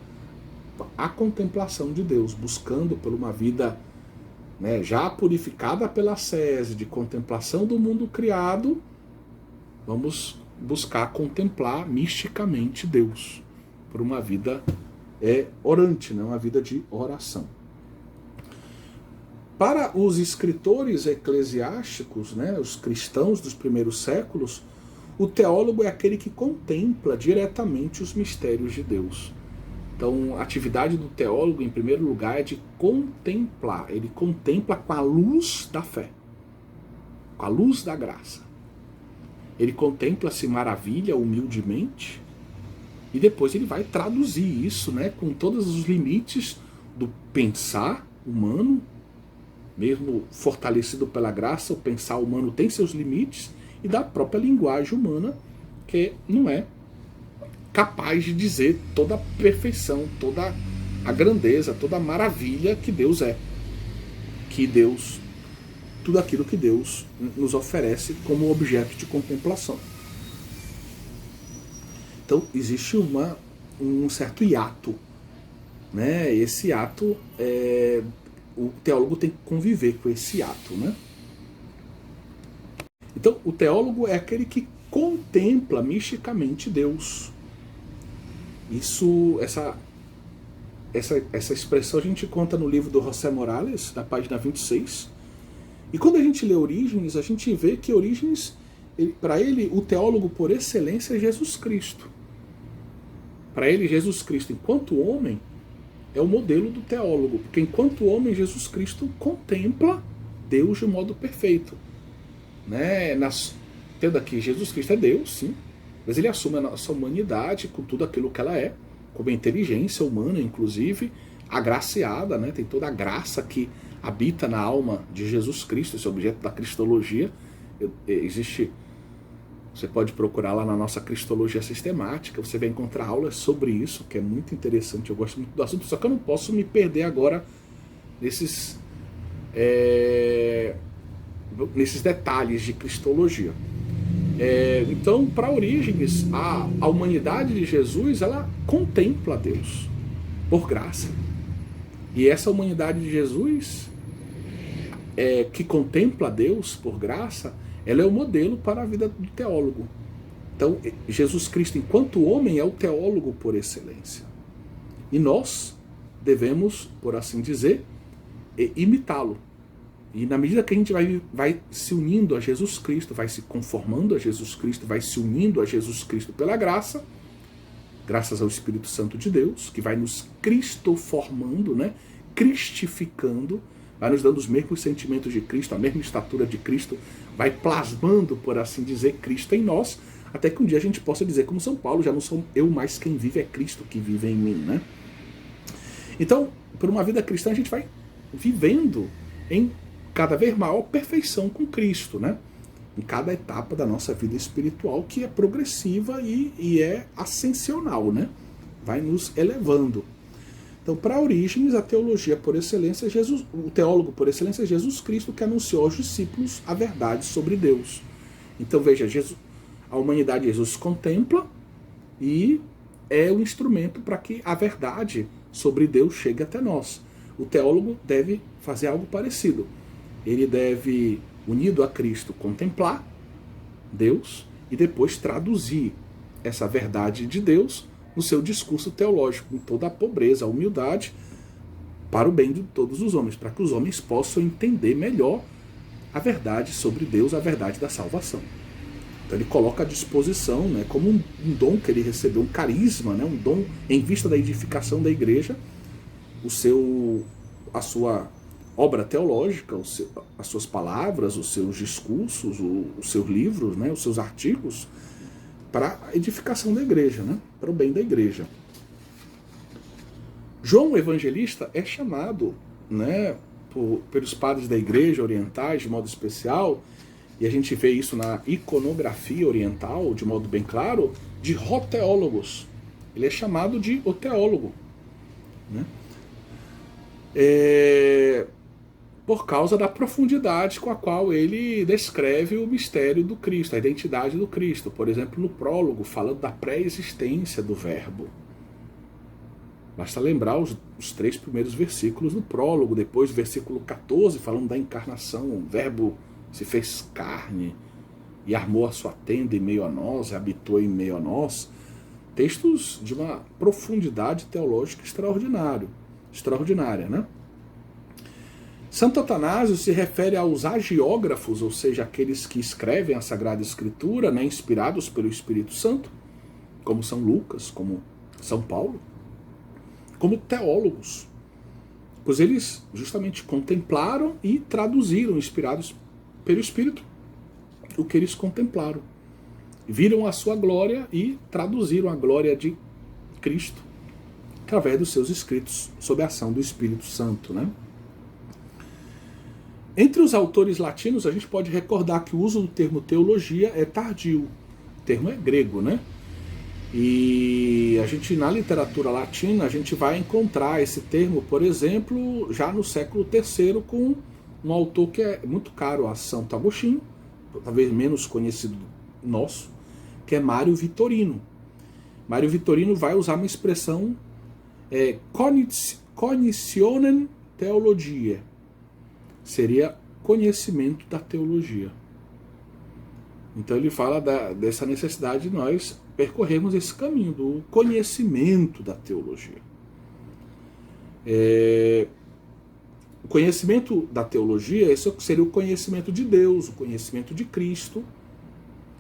à contemplação de Deus, buscando por uma vida, né, já purificada pela ascese, de contemplação do mundo criado. Vamos buscar contemplar misticamente Deus por uma vida orante, né, uma vida de oração. Para os escritores eclesiásticos, né, os cristãos dos primeiros séculos, o teólogo é aquele que contempla diretamente os mistérios de Deus. Então, a atividade do teólogo, em primeiro lugar, é de contemplar. Ele contempla com a luz da fé, com a luz da graça. Ele contempla, se maravilha humildemente, e depois ele vai traduzir isso, né, com todos os limites do pensar humano. Mesmo fortalecido pela graça, o pensar humano tem seus limites, e da própria linguagem humana, que não é capaz de dizer toda a perfeição, toda a grandeza, toda a maravilha que Deus é. Tudo aquilo que Deus nos oferece como objeto de contemplação. Então existe um certo hiato, né? Esse hiato, o teólogo tem que conviver com esse hiato, né? Então o teólogo é aquele que contempla misticamente Deus. Essa expressão a gente conta no livro do José Morales, na página 26. E quando a gente lê Orígenes, a gente vê que Orígenes, para ele, o teólogo por excelência é Jesus Cristo. Para ele, Jesus Cristo, enquanto homem, é o modelo do teólogo. Porque enquanto homem, Jesus Cristo contempla Deus de modo perfeito. Né? Tendo aqui, Jesus Cristo é Deus, sim, mas ele assume a nossa humanidade com tudo aquilo que ela é, como a inteligência humana, inclusive, agraciada, né? Tem toda a graça que habita na alma de Jesus Cristo, esse objeto da cristologia. Existe, você pode procurar lá na nossa cristologia sistemática, você vai encontrar aulas sobre isso, que é muito interessante, eu gosto muito do assunto, só que eu não posso me perder agora nesses detalhes de cristologia. Então, para Orígenes, a humanidade de Jesus, ela contempla Deus por graça. E essa humanidade de Jesus, que contempla Deus por graça, ela é o modelo para a vida do teólogo. Então, Jesus Cristo, enquanto homem, é o teólogo por excelência. E nós devemos, por assim dizer, imitá-lo. E na medida que a gente vai se unindo a Jesus Cristo, vai se conformando a Jesus Cristo, vai se unindo a Jesus Cristo pela graça, graças ao Espírito Santo de Deus, que vai nos cristoformando, né? Cristificando, vai nos dando os mesmos sentimentos de Cristo, a mesma estatura de Cristo, vai plasmando, por assim dizer, Cristo em nós, até que um dia a gente possa dizer, como São Paulo, já não sou eu mais quem vive, é Cristo que vive em mim, né? Então, por uma vida cristã, a gente vai vivendo em cada vez maior perfeição com Cristo, né? Em cada etapa da nossa vida espiritual, que é progressiva e é ascensional, né? Vai nos elevando. Então, para Orígenes, a teologia por excelência é Jesus, o teólogo por excelência é Jesus Cristo, que anunciou aos discípulos a verdade sobre Deus. Então, veja, a humanidade Jesus contempla e é o instrumento para que a verdade sobre Deus chegue até nós. O teólogo deve fazer algo parecido. Ele deve, unido a Cristo, contemplar Deus e depois traduzir essa verdade de Deus no seu discurso teológico, com toda a pobreza, a humildade, para o bem de todos os homens, para que os homens possam entender melhor a verdade sobre Deus, a verdade da salvação. Então ele coloca à disposição, né, como um dom que ele recebeu, um carisma, né, um dom em vista da edificação da igreja, a sua obra teológica, as suas palavras, os seus discursos, os seus livros, né, os seus artigos, para a edificação da igreja, né, para o bem da igreja. João o Evangelista é chamado, né, pelos padres da igreja orientais, de modo especial, e a gente vê isso na iconografia oriental, de modo bem claro, de roteólogos. Ele é chamado de o teólogo, né? Por causa da profundidade com a qual ele descreve o mistério do Cristo, a identidade do Cristo. Por exemplo, no prólogo, falando da pré-existência do Verbo. Basta lembrar os 3 primeiros versículos do prólogo, depois do versículo 14, falando da encarnação, o Verbo se fez carne e armou a sua tenda em meio a nós, habitou em meio a nós. Textos de uma profundidade teológica extraordinária, né? Santo Atanásio se refere aos agiógrafos, ou seja, aqueles que escrevem a Sagrada Escritura, né, inspirados pelo Espírito Santo, como São Lucas, como São Paulo, como teólogos, pois eles justamente contemplaram e traduziram, inspirados pelo Espírito, o que eles contemplaram. Viram a sua glória e traduziram a glória de Cristo através dos seus escritos, sob a ação do Espírito Santo, né? Entre os autores latinos, a gente pode recordar que o uso do termo teologia é tardio. O termo é grego, né? E a gente, na literatura latina, a gente vai encontrar esse termo, por exemplo, já no século III, com um autor que é muito caro a Santo Agostinho, talvez menos conhecido nosso, que é Mário Vitorino. Mário Vitorino vai usar uma expressão cognitionem theologiae, seria conhecimento da teologia. Então ele fala dessa necessidade de nós percorrermos esse caminho do conhecimento da teologia. O conhecimento da teologia, esse seria o conhecimento de Deus, o conhecimento de Cristo,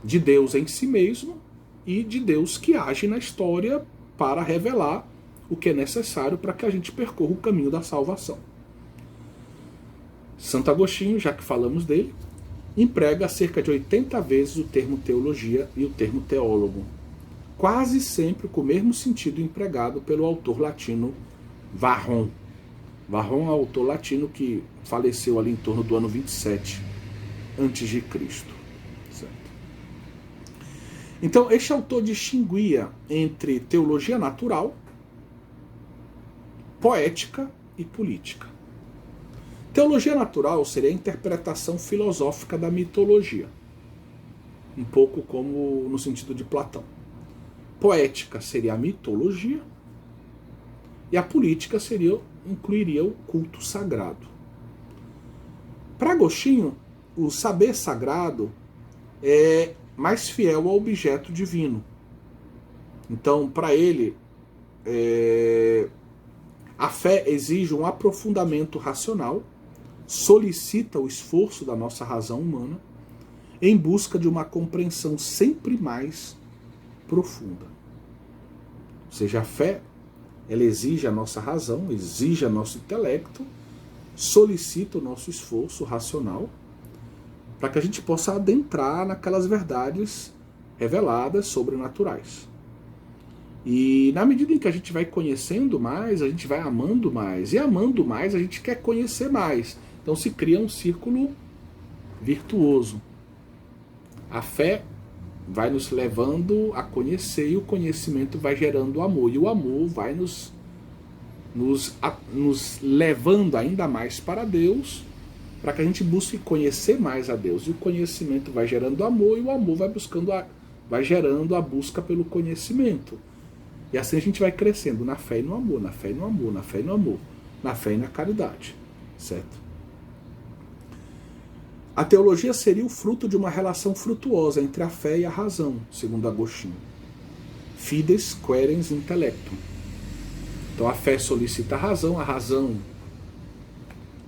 de Deus em si mesmo e de Deus que age na história para revelar o que é necessário para que a gente percorra o caminho da salvação. Santo Agostinho, já que falamos dele, emprega cerca de 80 vezes o termo teologia e o termo teólogo, quase sempre com o mesmo sentido empregado pelo autor latino Varron. Varron é um autor latino que faleceu ali em torno do ano 27 a.C. Certo? Então, este autor distinguia entre teologia natural, poética e política. Teologia natural seria a interpretação filosófica da mitologia, um pouco como no sentido de Platão. Poética seria a mitologia e a política incluiria o culto sagrado. Para Agostinho, o saber sagrado é mais fiel ao objeto divino. Então, para ele, a fé exige um aprofundamento racional, solicita o esforço da nossa razão humana em busca de uma compreensão sempre mais profunda. seja, a fé, ela exige a nossa razão, exige o nosso intelecto, solicita o nosso esforço racional, para que a gente possa adentrar naquelas verdades reveladas, sobrenaturais. E na medida em que a gente vai conhecendo mais, a gente vai amando mais. E amando mais, a gente quer conhecer mais. Então se cria um círculo virtuoso. A fé vai nos levando a conhecer, e o conhecimento vai gerando amor. E o amor vai nos levando ainda mais para Deus, para que a gente busque conhecer mais a Deus. E o conhecimento vai gerando amor, e o amor vai gerando a busca pelo conhecimento. E assim a gente vai crescendo na fé e no amor, na fé e no amor, na fé e no amor, na fé e na caridade, certo? A teologia seria o fruto de uma relação frutuosa entre a fé e a razão, segundo Agostinho. Fides querens intellectum. Então a fé solicita a razão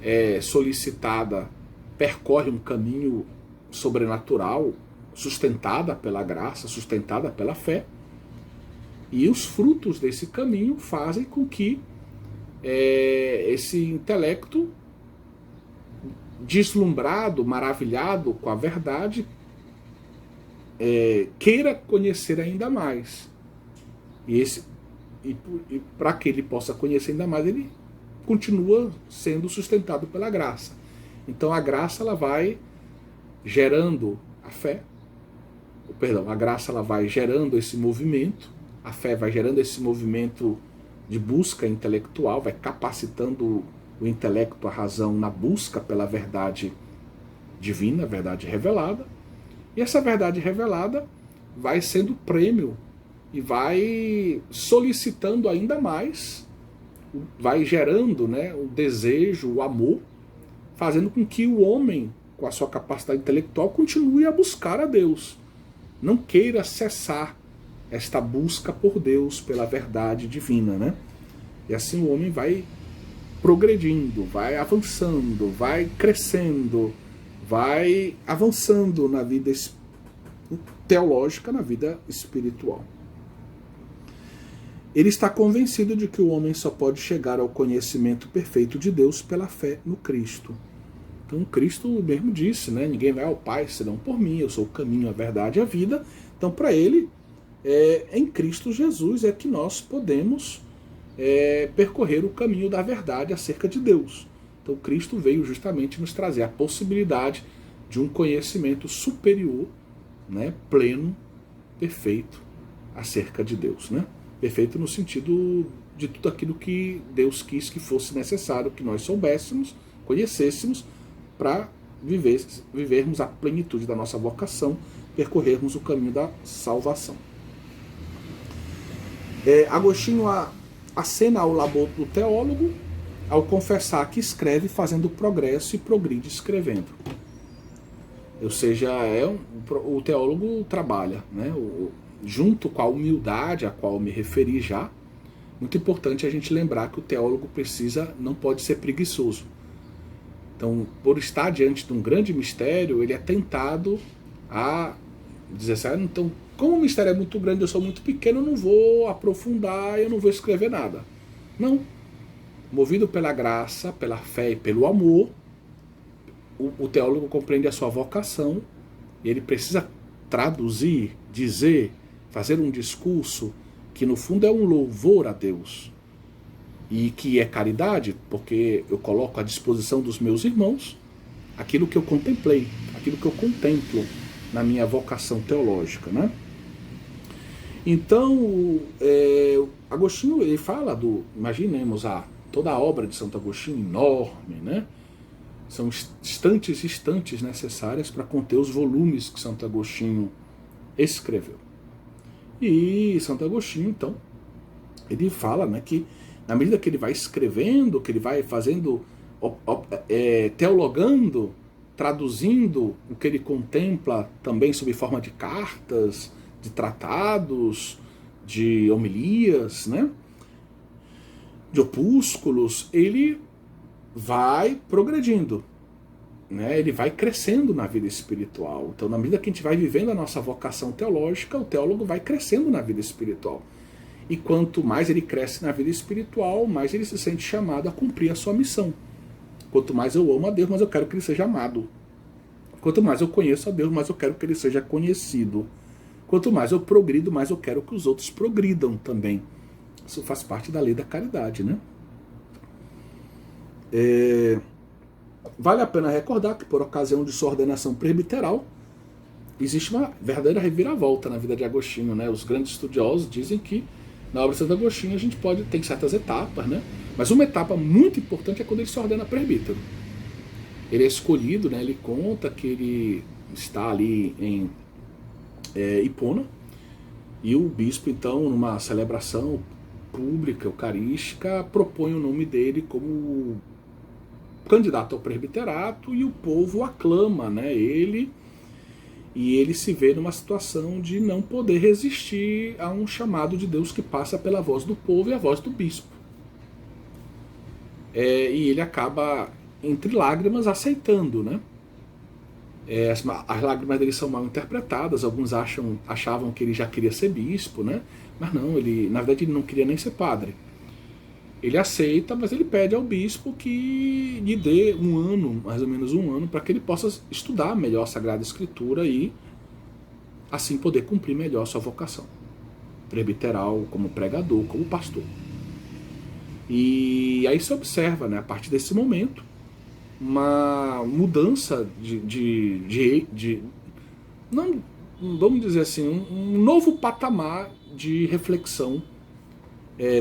é solicitada, percorre um caminho sobrenatural, sustentada pela graça, sustentada pela fé, e os frutos desse caminho fazem com que esse intelecto, deslumbrado, maravilhado com a verdade, queira conhecer ainda mais. E para que ele possa conhecer ainda mais, ele continua sendo sustentado pela graça. Então a graça, ela vai gerando a fé, a graça, ela vai gerando esse movimento, a fé vai gerando esse movimento de busca intelectual, vai capacitando o intelecto, a razão, na busca pela verdade divina, a verdade revelada. E essa verdade revelada vai sendo prêmio e vai solicitando ainda mais, vai gerando, né, o desejo, o amor, fazendo com que o homem, com a sua capacidade intelectual, continue a buscar a Deus. Não queira cessar esta busca por Deus, pela verdade divina, né? E assim o homem vai progredindo, vai avançando, vai crescendo, vai avançando na vida teológica, na vida espiritual. Ele está convencido de que o homem só pode chegar ao conhecimento perfeito de Deus pela fé no Cristo. Então Cristo mesmo disse, né? Ninguém vai ao Pai senão por mim, eu sou o caminho, a verdade e a vida. Então para ele, em Cristo Jesus é que nós podemos percorrer o caminho da verdade acerca de Deus. Então Cristo veio justamente nos trazer a possibilidade de um conhecimento superior, né, pleno, perfeito acerca de Deus, né? Perfeito no sentido de tudo aquilo que Deus quis que fosse necessário que nós soubéssemos, conhecêssemos, para vivermos a plenitude da nossa vocação, percorrermos o caminho da salvação. Agostinho acena ao labor do teólogo ao confessar que escreve fazendo progresso e progride escrevendo. Ou seja, o teólogo trabalha, né, junto com a humildade a qual me referi já. Muito importante a gente lembrar que o teólogo não pode ser preguiçoso. Então, por estar diante de um grande mistério, ele é tentado a dizer assim, então, como o mistério é muito grande, eu sou muito pequeno, eu não vou aprofundar, eu não vou escrever nada. Não. Movido pela graça, pela fé e pelo amor, o teólogo compreende a sua vocação e ele precisa traduzir, dizer, fazer um discurso que no fundo é um louvor a Deus e que é caridade, porque eu coloco à disposição dos meus irmãos aquilo que eu contemplei, aquilo que eu contemplo na minha vocação teológica, né? Então, Agostinho, ele fala imaginemos toda a obra de Santo Agostinho enorme, né? São instantes necessárias para conter os volumes que Santo Agostinho escreveu. E Santo Agostinho, então, ele fala, né, que na medida que ele vai escrevendo, que ele vai fazendo, teologando, traduzindo o que ele contempla também sob forma de cartas, de tratados, de homilias, né, de opúsculos, ele vai progredindo, né? Ele vai crescendo na vida espiritual. Então, na medida que a gente vai vivendo a nossa vocação teológica, o teólogo vai crescendo na vida espiritual. E quanto mais ele cresce na vida espiritual, mais ele se sente chamado a cumprir a sua missão. Quanto mais eu amo a Deus, mais eu quero que ele seja amado. Quanto mais eu conheço a Deus, mais eu quero que ele seja conhecido. Quanto mais eu progrido, mais eu quero que os outros progridam também. Isso faz parte da lei da caridade, né? Vale a pena recordar que, por ocasião de sua ordenação presbiteral, existe uma verdadeira reviravolta na vida de Agostinho, né? Os grandes estudiosos dizem que na obra de Santo Agostinho a gente tem certas etapas, né? Mas uma etapa muito importante é quando ele se ordena presbítero. Ele é escolhido, né? Ele conta que ele está ali em Hipona, e o bispo, então, numa celebração pública, eucarística, propõe o nome dele como candidato ao presbiterato, e o povo aclama, né, ele, e ele se vê numa situação de não poder resistir a um chamado de Deus que passa pela voz do povo e a voz do bispo. E ele acaba, entre lágrimas, aceitando, né? As lágrimas dele são mal interpretadas, alguns achavam que ele já queria ser bispo, né? Mas não, na verdade ele não queria nem ser padre. Ele aceita, mas ele pede ao bispo que lhe dê um ano, mais ou menos um ano, para que ele possa estudar melhor a Sagrada Escritura e assim poder cumprir melhor a sua vocação presbiteral, como pregador, como pastor. E aí se observa, né, a partir desse momento, uma mudança não, vamos dizer assim, um novo patamar de reflexão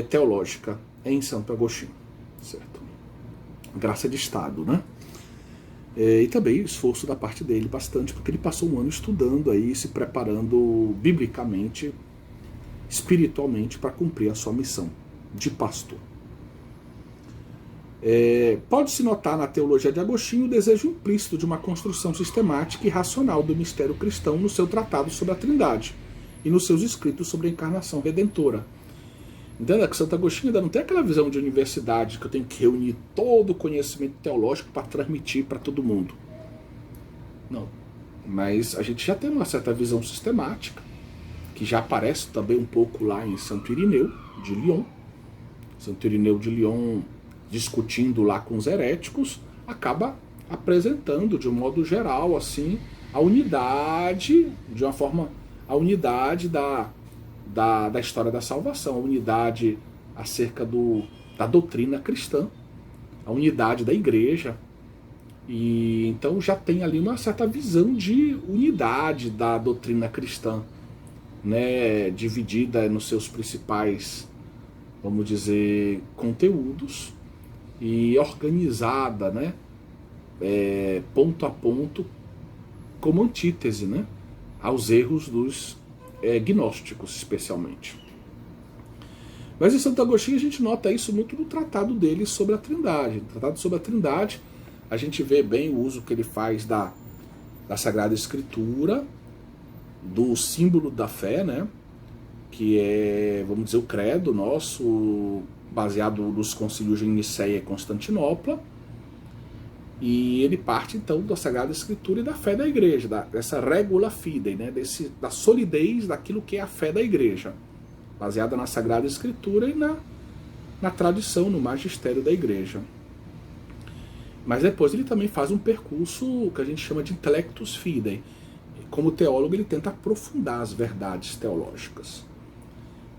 teológica em Santo Agostinho, certo? Graça de Estado, né? E também esforço da parte dele bastante, porque ele passou um ano estudando aí, se preparando biblicamente, espiritualmente, para cumprir a sua missão de pastor. Pode-se notar na teologia de Agostinho o desejo implícito de uma construção sistemática e racional do mistério cristão no seu tratado sobre a Trindade e nos seus escritos sobre a encarnação redentora. Entenda que Santo Agostinho ainda não tem aquela visão de universidade que eu tenho que reunir todo o conhecimento teológico para transmitir para todo mundo. Não. Mas a gente já tem uma certa visão sistemática, que já aparece também um pouco lá em Santo Irineu de Lyon. Santo Irineu de Lyon, discutindo lá com os heréticos, acaba apresentando de um modo geral assim a unidade, de uma forma, a unidade da história da salvação, a unidade acerca da doutrina cristã, a unidade da igreja. E então já tem ali uma certa visão de unidade da doutrina cristã, né, dividida nos seus principais, vamos dizer, conteúdos, e organizada, né, ponto a ponto, como antítese, né, aos erros dos gnósticos, especialmente. Mas em Santo Agostinho a gente nota isso muito no tratado dele sobre a Trindade. No tratado sobre a Trindade, a gente vê bem o uso que ele faz da Sagrada Escritura, do símbolo da fé, né, que é, vamos dizer, o credo nosso, baseado nos concílios de Nicéia e Constantinopla, e ele parte então da Sagrada Escritura e da fé da igreja, dessa regula fidei, né, da solidez daquilo que é a fé da igreja, baseada na Sagrada Escritura e na tradição, no magistério da igreja. Mas depois ele também faz um percurso que a gente chama de intellectus fidei. Como teólogo ele tenta aprofundar as verdades teológicas.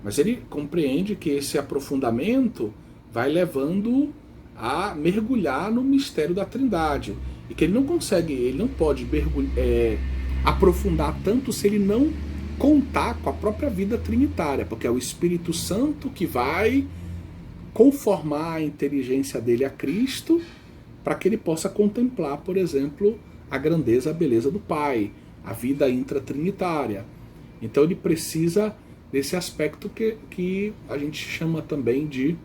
Mas ele compreende que esse aprofundamento vai levando a mergulhar no mistério da Trindade. E que ele não pode aprofundar tanto se ele não contar com a própria vida trinitária, porque é o Espírito Santo que vai conformar a inteligência dele a Cristo, para que ele possa contemplar, por exemplo, a grandeza, a beleza do Pai, a vida intratrinitária. Então ele precisa desse aspecto que a gente chama também de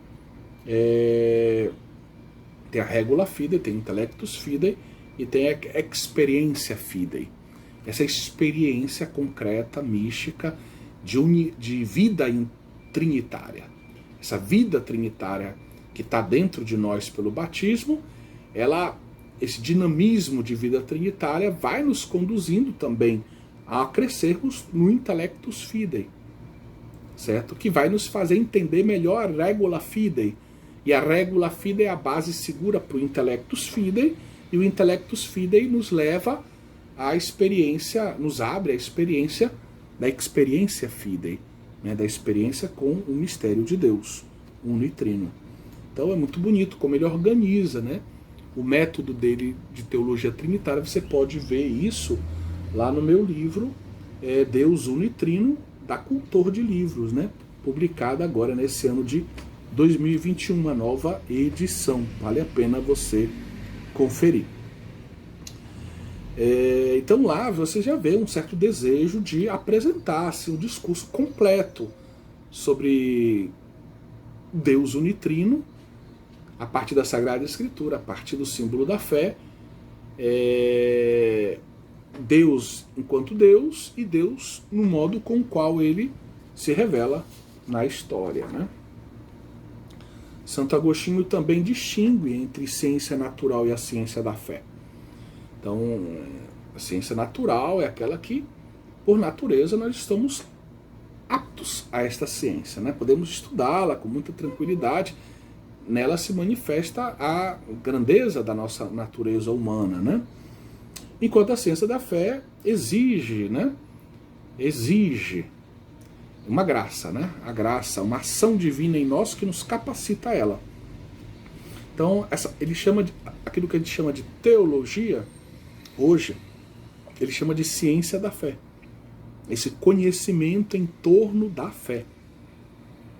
tem a regula fidei, tem intellectus fidei e tem a experiência fidei. Essa experiência concreta, mística, de vida trinitária. Essa vida trinitária que está dentro de nós pelo batismo, esse dinamismo de vida trinitária vai nos conduzindo também a crescermos no intellectus fidei. certo? Que vai nos fazer entender melhor a regula fidei. E a regula fidei é a base segura para o intellectus fidei, e o intellectus fidei nos leva à experiência, nos abre a experiência da experiência fidei, né? Da experiência com o mistério de Deus, uno e trino. Então é muito bonito como ele organiza, né? O método dele de teologia trinitária. Você pode ver isso lá no meu livro, Deus Uno e Trino, da Cultor de Livros, né? Publicado agora nesse ano de 2021, uma nova edição. Vale a pena você conferir. Então lá você já vê um certo desejo de apresentar-se um discurso completo sobre Deus unitrino, a partir da Sagrada Escritura, a partir do símbolo da fé, Deus enquanto Deus e Deus no modo com o qual ele se revela na história, né? Santo Agostinho também distingue entre ciência natural e a ciência da fé. Então, a ciência natural é aquela que, por natureza, nós estamos aptos a esta ciência, né? Podemos estudá-la com muita tranquilidade. Nela se manifesta a grandeza da nossa natureza humana, né? Enquanto a ciência da fé exige, né? Exige uma graça, né? A graça, uma ação divina em nós que nos capacita a ela. Então, ele chama de aquilo que a gente chama de teologia, hoje, ele chama de ciência da fé. Esse conhecimento em torno da fé,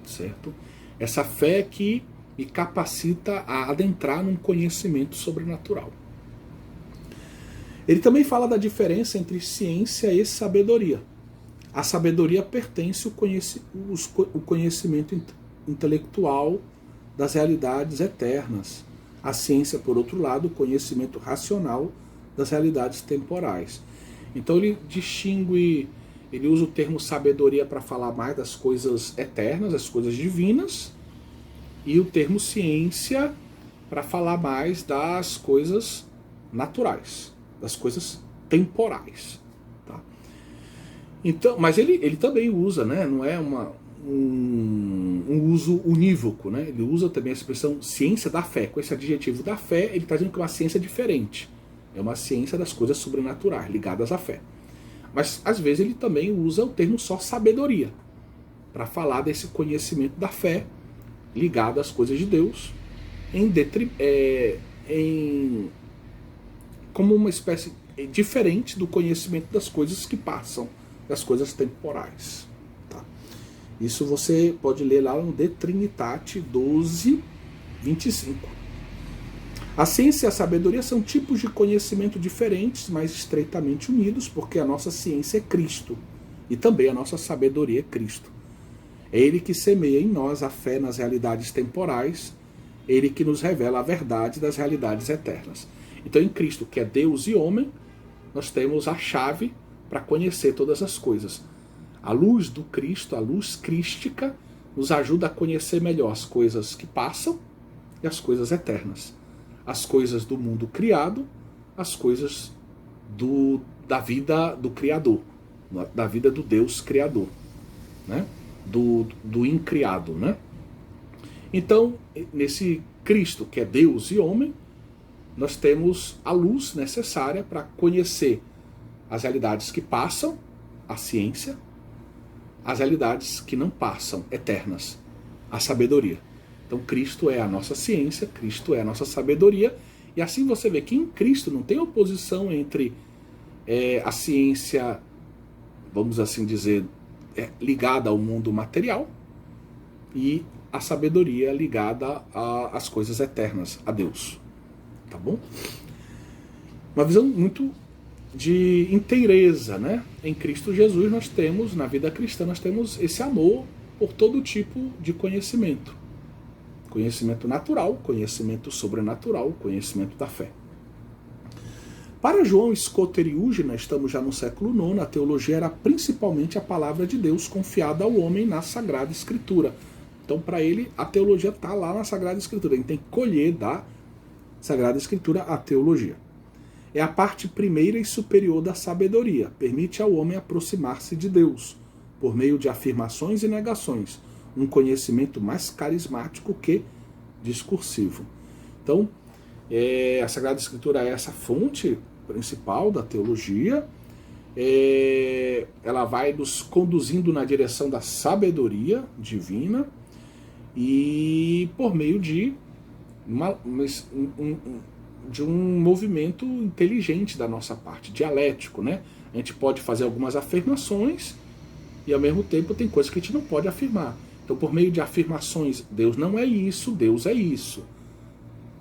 certo? Essa fé que me capacita a adentrar num conhecimento sobrenatural. Ele também fala da diferença entre ciência e sabedoria. A sabedoria pertence ao conhecimento intelectual das realidades eternas. A ciência, por outro lado, o conhecimento racional das realidades temporais. Então ele distingue, ele usa o termo sabedoria para falar mais das coisas eternas, das coisas divinas, e o termo ciência para falar mais das coisas naturais, das coisas temporais. Tá? Então, mas ele também usa, né? Não é um uso unívoco, né? Ele usa também a expressão ciência da fé. Com esse adjetivo da fé, ele está dizendo que é uma ciência diferente. É uma ciência das coisas sobrenaturais, ligadas à fé. Mas, às vezes, ele também usa o termo só sabedoria, para falar desse conhecimento da fé, ligado às coisas de Deus, como uma espécie diferente do conhecimento das coisas que passam, das coisas temporais. Tá? Isso você pode ler lá no De Trinitate 12, 25. A ciência e a sabedoria são tipos de conhecimento diferentes, mas estreitamente unidos, porque a nossa ciência é Cristo, e também a nossa sabedoria é Cristo. É Ele que semeia em nós a fé nas realidades temporais, Ele que nos revela a verdade das realidades eternas. Então, em Cristo, que é Deus e homem, nós temos a chave para conhecer todas as coisas. A luz do Cristo, a luz crística, nos ajuda a conhecer melhor as coisas que passam e as coisas eternas. As coisas do mundo criado, as coisas da vida do Criador, da vida do Deus Criador, né? Do incriado, né? Então, nesse Cristo, que é Deus e homem, nós temos a luz necessária para conhecer as realidades que passam, a ciência, as realidades que não passam, eternas, a sabedoria. Então Cristo é a nossa ciência, Cristo é a nossa sabedoria, e assim você vê que em Cristo não tem oposição entre a ciência, vamos assim dizer, ligada ao mundo material, e a sabedoria ligada às coisas eternas, a Deus. Tá bom? Uma visão muito de inteireza, né? Em Cristo Jesus nós temos, na vida cristã, nós temos esse amor por todo tipo de conhecimento. Conhecimento natural, conhecimento sobrenatural, conhecimento da fé. Para João Scotter-Hughes, estamos já no século IX, a teologia era principalmente a palavra de Deus confiada ao homem na Sagrada Escritura. Então, para ele, a teologia está lá na Sagrada Escritura. A gente tem que colher da Sagrada Escritura a teologia. É a parte primeira e superior da sabedoria. Permite ao homem aproximar-se de Deus. por meio de afirmações e negações, um conhecimento mais carismático que discursivo. Então, a Sagrada Escritura é essa fonte principal da teologia. Ela vai nos conduzindo na direção da sabedoria divina e por meio de um movimento inteligente da nossa parte, dialético, né? A gente pode fazer algumas afirmações e ao mesmo tempo tem coisas que a gente não pode afirmar. Então, por meio de afirmações, Deus não é isso, Deus é isso.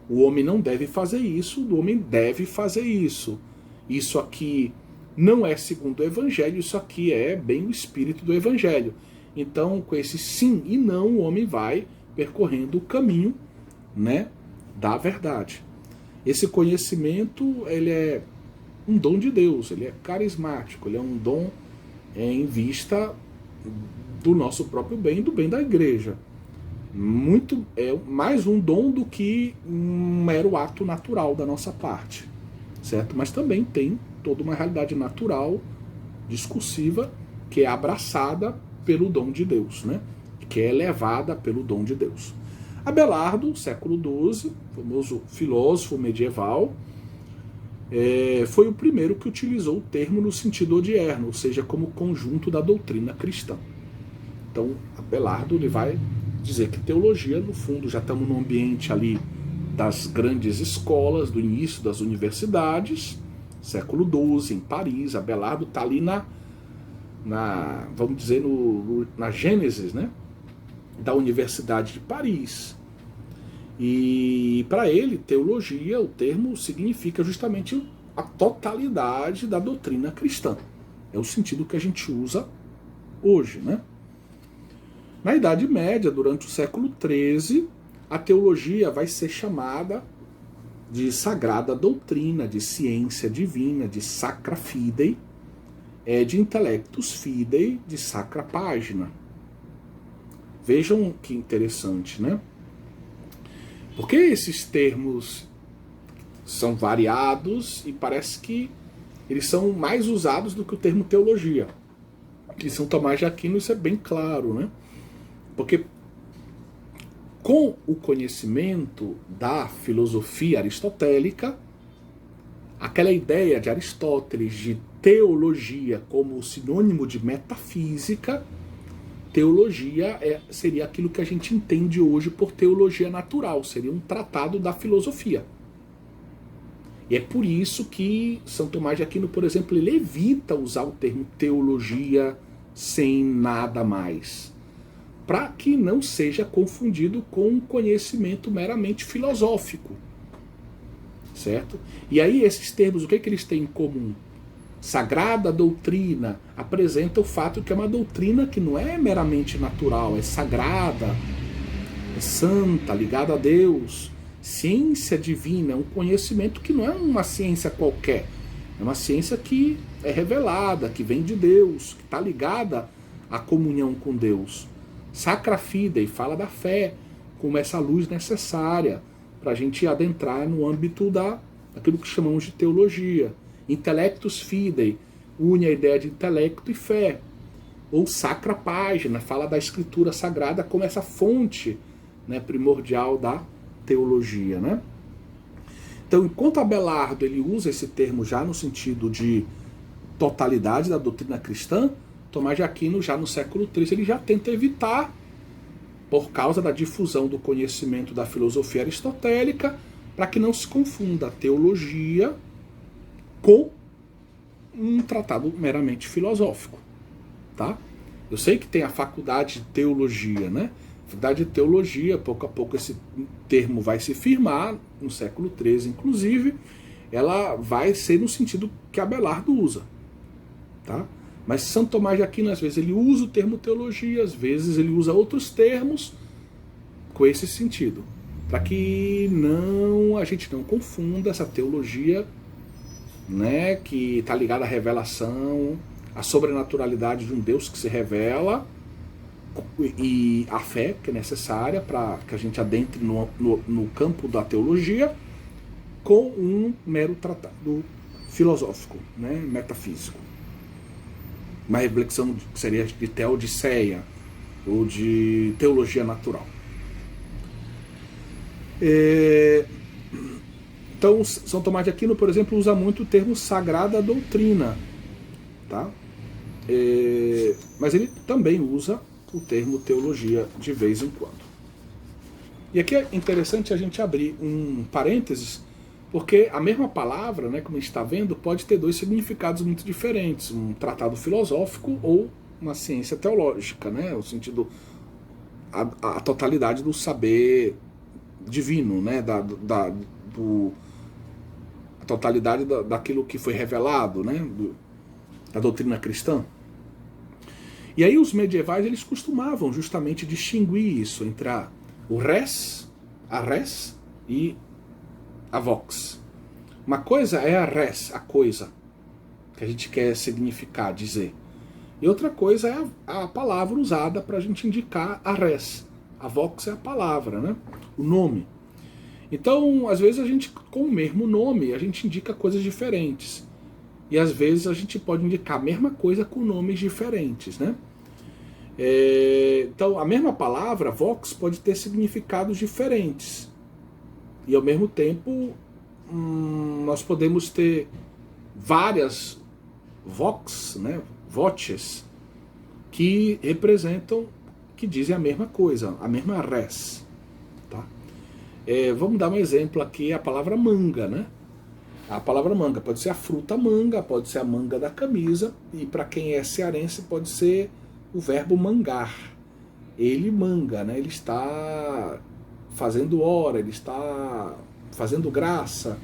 O homem não deve fazer isso, o homem deve fazer isso. Isso aqui não é segundo o Evangelho, isso aqui é bem o espírito do Evangelho. Então, com esse sim e não, o homem vai percorrendo o caminho, né, da verdade. Esse conhecimento, ele é um dom de Deus, ele é carismático, ele é um dom em vista do nosso próprio bem e do bem da igreja. É mais um dom do que um mero ato natural da nossa parte, certo? Mas também tem toda uma realidade natural, discursiva, que é abraçada pelo dom de Deus, né? Que é elevada pelo dom de Deus. Abelardo, século XII, famoso filósofo medieval, foi o primeiro que utilizou o termo no sentido odierno, ou seja, como conjunto da doutrina cristã. Então, Abelardo ele vai dizer que teologia, no fundo, já estamos no ambiente ali das grandes escolas, do início das universidades, século XII, em Paris. Abelardo está ali vamos dizer, na gênese, né, da Universidade de Paris. E para ele, teologia, o termo significa justamente a totalidade da doutrina cristã. É o sentido que a gente usa hoje, né? Na Idade Média, durante o século XIII, a teologia vai ser chamada de sagrada doutrina, de ciência divina, de sacra fidei, de intellectus fidei, de sacra página. Vejam que interessante, né? Porque esses termos são variados e parece que eles são mais usados do que o termo teologia. Em São Tomás de Aquino isso é bem claro, né? Porque com o conhecimento da filosofia aristotélica, aquela ideia de Aristóteles de teologia como sinônimo de metafísica, teologia seria aquilo que a gente entende hoje por teologia natural, seria um tratado da filosofia. E é por isso que São Tomás de Aquino, por exemplo, ele evita usar o termo teologia sem nada mais, para que não seja confundido com um conhecimento meramente filosófico, certo? E aí esses termos, o que eles têm em comum? Sagrada doutrina apresenta o fato que é uma doutrina que não é meramente natural, é sagrada, é santa, ligada a Deus. Ciência divina é um conhecimento que não é uma ciência qualquer, é uma ciência que é revelada, que vem de Deus, que está ligada à comunhão com Deus. Sacra fidei fala da fé como essa luz necessária para a gente adentrar no âmbito daquilo que chamamos de teologia. Intellectus fidei une a ideia de intelecto e fé. Ou sacra página fala da escritura sagrada como essa fonte, né, primordial da teologia, né? Então, enquanto Abelardo ele usa esse termo já no sentido de totalidade da doutrina cristã, Tomás de Aquino, já no século III, ele já tenta evitar, por causa da difusão do conhecimento da filosofia aristotélica, para que não se confunda a teologia com um tratado meramente filosófico, tá? Eu sei que tem a faculdade de teologia, né? A faculdade de teologia, pouco a pouco esse termo vai se firmar, no século XIII, inclusive, ela vai ser no sentido que Abelardo usa, tá? Mas São Tomás de Aquino, às vezes, ele usa o termo teologia, às vezes ele usa outros termos com esse sentido, para que a gente não confunda essa teologia, né, que está ligada à revelação, à sobrenaturalidade de um Deus que se revela, e a fé que é necessária para que a gente adentre no campo da teologia, com um mero tratado filosófico, né, metafísico. uma reflexão que seria de teodiceia ou de teologia natural. Então, São Tomás de Aquino, por exemplo, usa muito o termo sagrada doutrina, tá? Mas ele também usa o termo teologia de vez em quando. E aqui é interessante a gente abrir um parênteses, porque a mesma palavra, né, como a gente está vendo, pode ter dois significados muito diferentes: um tratado filosófico ou uma ciência teológica, né, no sentido a totalidade do saber divino, né, a totalidade daquilo que foi revelado, né, da doutrina cristã. E aí os medievais eles costumavam justamente distinguir isso entre a res e a vox. Uma coisa é a res, a coisa, que a gente quer significar, dizer. E outra coisa é a palavra usada para a gente indicar a res. A vox é a palavra, né? O nome. Então, às vezes a gente, com o mesmo nome, a gente indica coisas diferentes. E às vezes a gente pode indicar a mesma coisa com nomes diferentes, né? Então, a mesma palavra, vox, pode ter significados diferentes. E ao mesmo tempo, nós podemos ter várias vox, né, voces, que representam, que dizem a mesma coisa, a mesma res. Tá? Vamos dar um exemplo aqui, a palavra manga, né? A palavra manga pode ser a fruta manga, pode ser a manga da camisa, e para quem é cearense pode ser o verbo mangar. Ele manga, né? Ele está fazendo hora, ele está fazendo graça,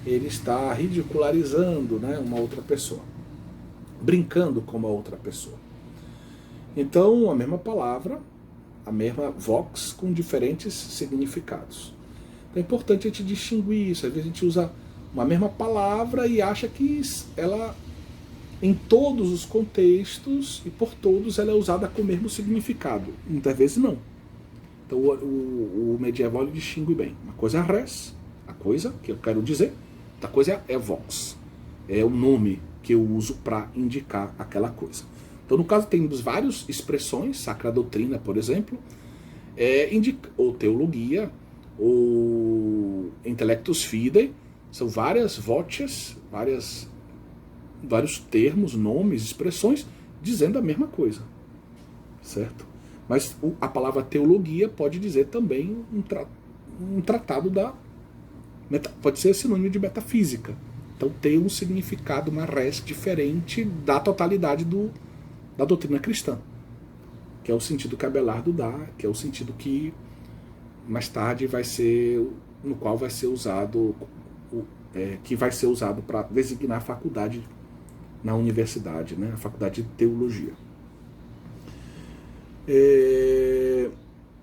ele está ridicularizando, né, uma outra pessoa, brincando com uma outra pessoa. Então, a mesma palavra, a mesma vox, com diferentes significados. Então, é importante a gente distinguir isso. Às vezes a gente usa uma mesma palavra e acha que ela, em todos os contextos e por todos, ela é usada com o mesmo significado. Muitas vezes não. Então o medieval ele distingue bem. Uma coisa é a res, a coisa que eu quero dizer, outra coisa é é o nome que eu uso para indicar aquela coisa. Então, no caso, temos várias expressões, sacra doutrina, por exemplo, ou teologia, ou intellectus fidei, são várias voces, vários termos, nomes, expressões, dizendo a mesma coisa, certo? Mas a palavra teologia pode dizer também um tratado pode ser sinônimo de metafísica. Então tem um significado, uma res diferente da totalidade da doutrina cristã, que é o sentido que Abelardo dá, que é o sentido que mais tarde no qual vai ser usado, que vai ser usado para designar a faculdade na universidade, né? A faculdade de teologia.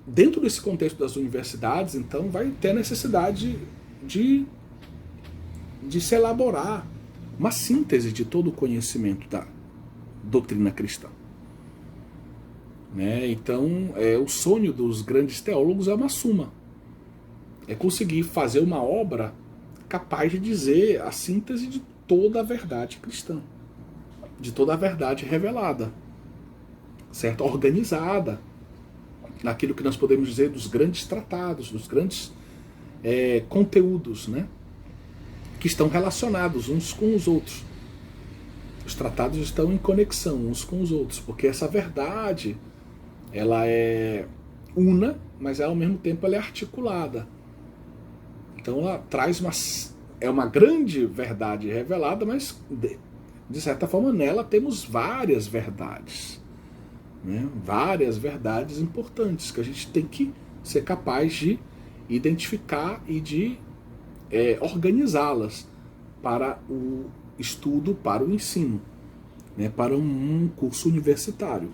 Dentro desse contexto das universidades, então, vai ter necessidade de se elaborar uma síntese de todo o conhecimento da doutrina cristã. Né? Então, o sonho dos grandes teólogos é uma suma. É conseguir fazer uma obra capaz de dizer a síntese de toda a verdade cristã, de toda a verdade revelada, certo? Organizada, naquilo que nós podemos dizer dos grandes tratados, dos grandes conteúdos, né? Que estão relacionados uns com os outros. Os tratados estão em conexão uns com os outros, porque essa verdade ela é una, mas ao mesmo tempo ela é articulada. Então ela traz uma grande verdade revelada, mas de certa forma nela temos várias verdades, né? Várias verdades importantes que a gente tem que ser capaz de identificar e de organizá-las para o estudo, para o ensino, né? Para um curso universitário.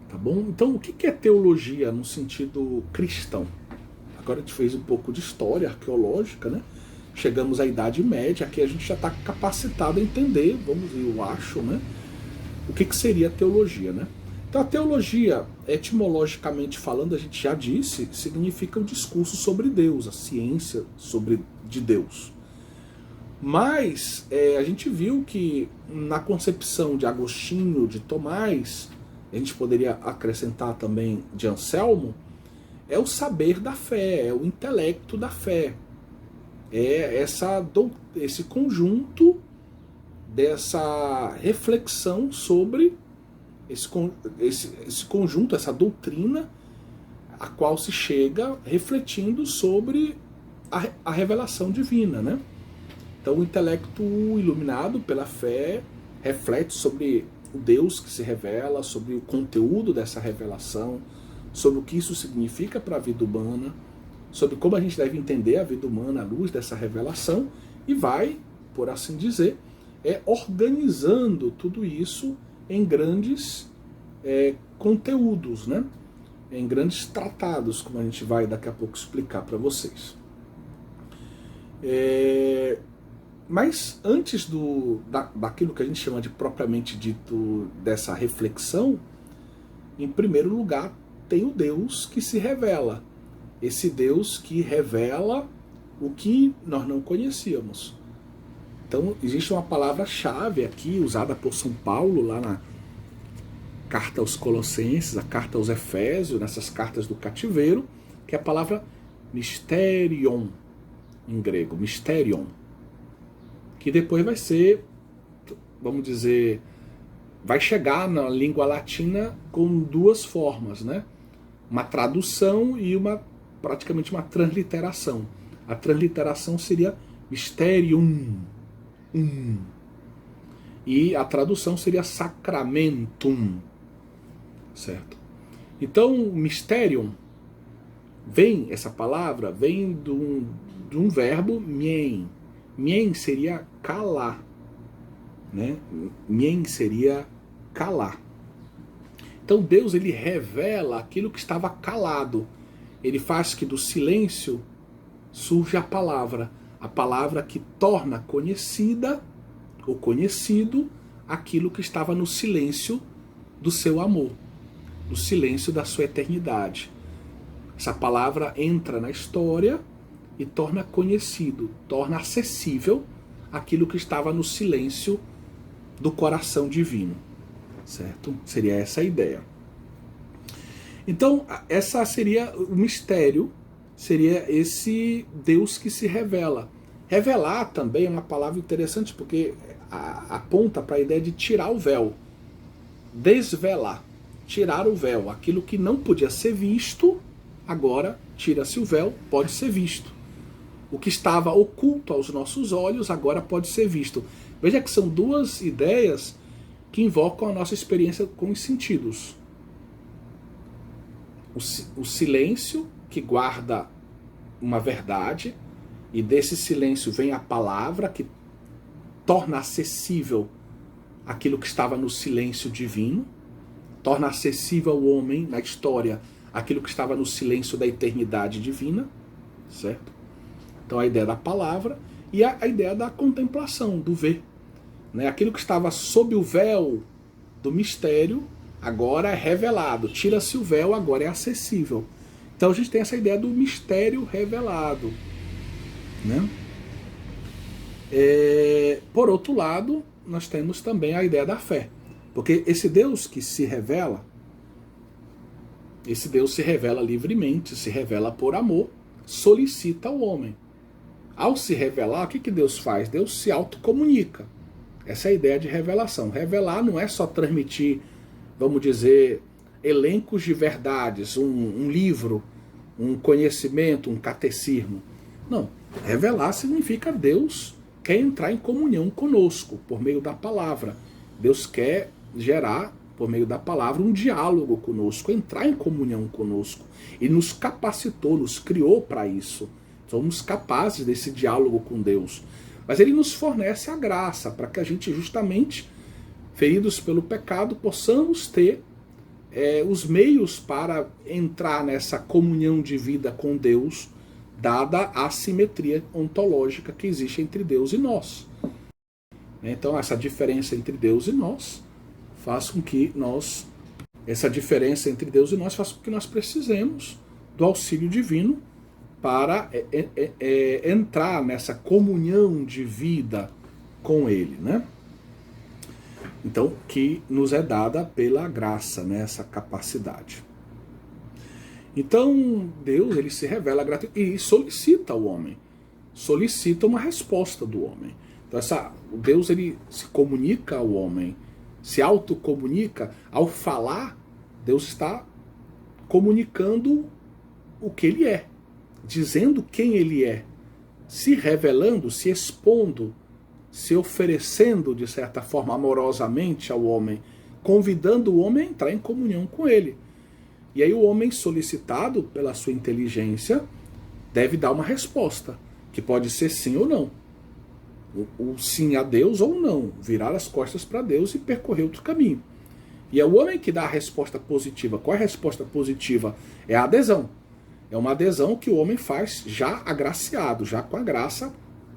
Tá bom? Então, o que é teologia no sentido cristão? Agora a gente fez um pouco de história arqueológica, né? Chegamos à Idade Média, aqui a gente já está capacitado a entender, eu acho, né? O que seria teologia, né? Então a teologia, etimologicamente falando, a gente já disse, significa o discurso sobre Deus, a ciência de Deus. Mas a gente viu que na concepção de Agostinho, de Tomás, a gente poderia acrescentar também de Anselmo, é o saber da fé, é o intelecto da fé. É esse conjunto dessa reflexão sobre esse conjunto, essa doutrina a qual se chega refletindo sobre a revelação divina, né? Então o intelecto iluminado pela fé reflete sobre o Deus que se revela, sobre o conteúdo dessa revelação, sobre o que isso significa para a vida humana, sobre como a gente deve entender a vida humana à luz dessa revelação, e vai, por assim dizer, organizando tudo isso em grandes conteúdos, né? Em grandes tratados, como a gente vai daqui a pouco explicar para vocês. Mas antes daquilo que a gente chama de propriamente dito dessa reflexão, em primeiro lugar tem o Deus que se revela. Esse Deus que revela o que nós não conhecíamos. Então existe uma palavra-chave aqui usada por São Paulo lá na carta aos Colossenses, a carta aos Efésios, nessas cartas do cativeiro, que é a palavra mysterion, em grego, mysterion, que depois vai ser, vamos dizer, vai chegar na língua latina com duas formas, né? Uma tradução e praticamente uma transliteração. A transliteração seria mysterium, e a tradução seria sacramentum, certo? Então, mysterium essa palavra vem de um verbo mien. Mien seria calar, né? Mien seria calar. Então Deus, ele revela aquilo que estava calado. Ele faz que do silêncio surja a palavra que torna conhecida ou conhecido aquilo que estava no silêncio do seu amor, no silêncio da sua eternidade. Essa palavra entra na história e torna conhecido, torna acessível aquilo que estava no silêncio do coração divino, certo? Seria essa a ideia. Então, essa seria o mistério, seria esse Deus que se revela. Revelar também é uma palavra interessante, porque aponta para a ideia de tirar o véu, desvelar, tirar o véu. Aquilo que não podia ser visto, agora tira-se o véu, pode ser visto. O que estava oculto aos nossos olhos, agora pode ser visto. Veja que são duas ideias que invocam a nossa experiência com os sentidos. O silêncio, que guarda uma verdade, e desse silêncio vem a palavra, que torna acessível aquilo que estava no silêncio divino, torna acessível ao homem, na história, aquilo que estava no silêncio da eternidade divina, certo? Então a ideia da palavra e a ideia da contemplação, do ver. Né? Aquilo que estava sob o véu do mistério, agora é revelado. Tira-se o véu, agora é acessível. Então a gente tem essa ideia do mistério revelado. Né? Por outro lado, nós temos também a ideia da fé. Porque esse Deus que se revela, esse Deus se revela livremente, se revela por amor, solicita o homem. Ao se revelar, o que Deus faz? Deus se autocomunica. Essa é a ideia de revelação. Revelar não é só transmitir, vamos dizer, elencos de verdades, um livro, um conhecimento, um catecismo. Não. Revelar significa Deus quer entrar em comunhão conosco por meio da palavra. Deus quer gerar, por meio da palavra, um diálogo conosco, entrar em comunhão conosco. E nos capacitou, nos criou para isso. Somos capazes desse diálogo com Deus. Mas Ele nos fornece a graça para que a gente, justamente, feridos pelo pecado, possamos ter os meios para entrar nessa comunhão de vida com Deus, dada a assimetria ontológica que existe entre Deus e nós. Então, essa diferença entre Deus e nós faz com que nós precisemos do auxílio divino para entrar nessa comunhão de vida com Ele, né? Então, que nos é dada pela graça, né, essa capacidade. Então, Deus, ele se revela e solicita ao homem, solicita uma resposta do homem. Então, Deus, ele se comunica ao homem, se autocomunica. Ao falar, Deus está comunicando o que ele é, dizendo quem ele é, se revelando, se expondo, se oferecendo, de certa forma, amorosamente ao homem, convidando o homem a entrar em comunhão com ele. E aí o homem, solicitado pela sua inteligência, deve dar uma resposta, que pode ser sim ou não. O sim a Deus ou não, virar as costas para Deus e percorrer outro caminho. E é o homem que dá a resposta positiva. Qual é a resposta positiva? É a adesão. É uma adesão que o homem faz já agraciado, já com a graça,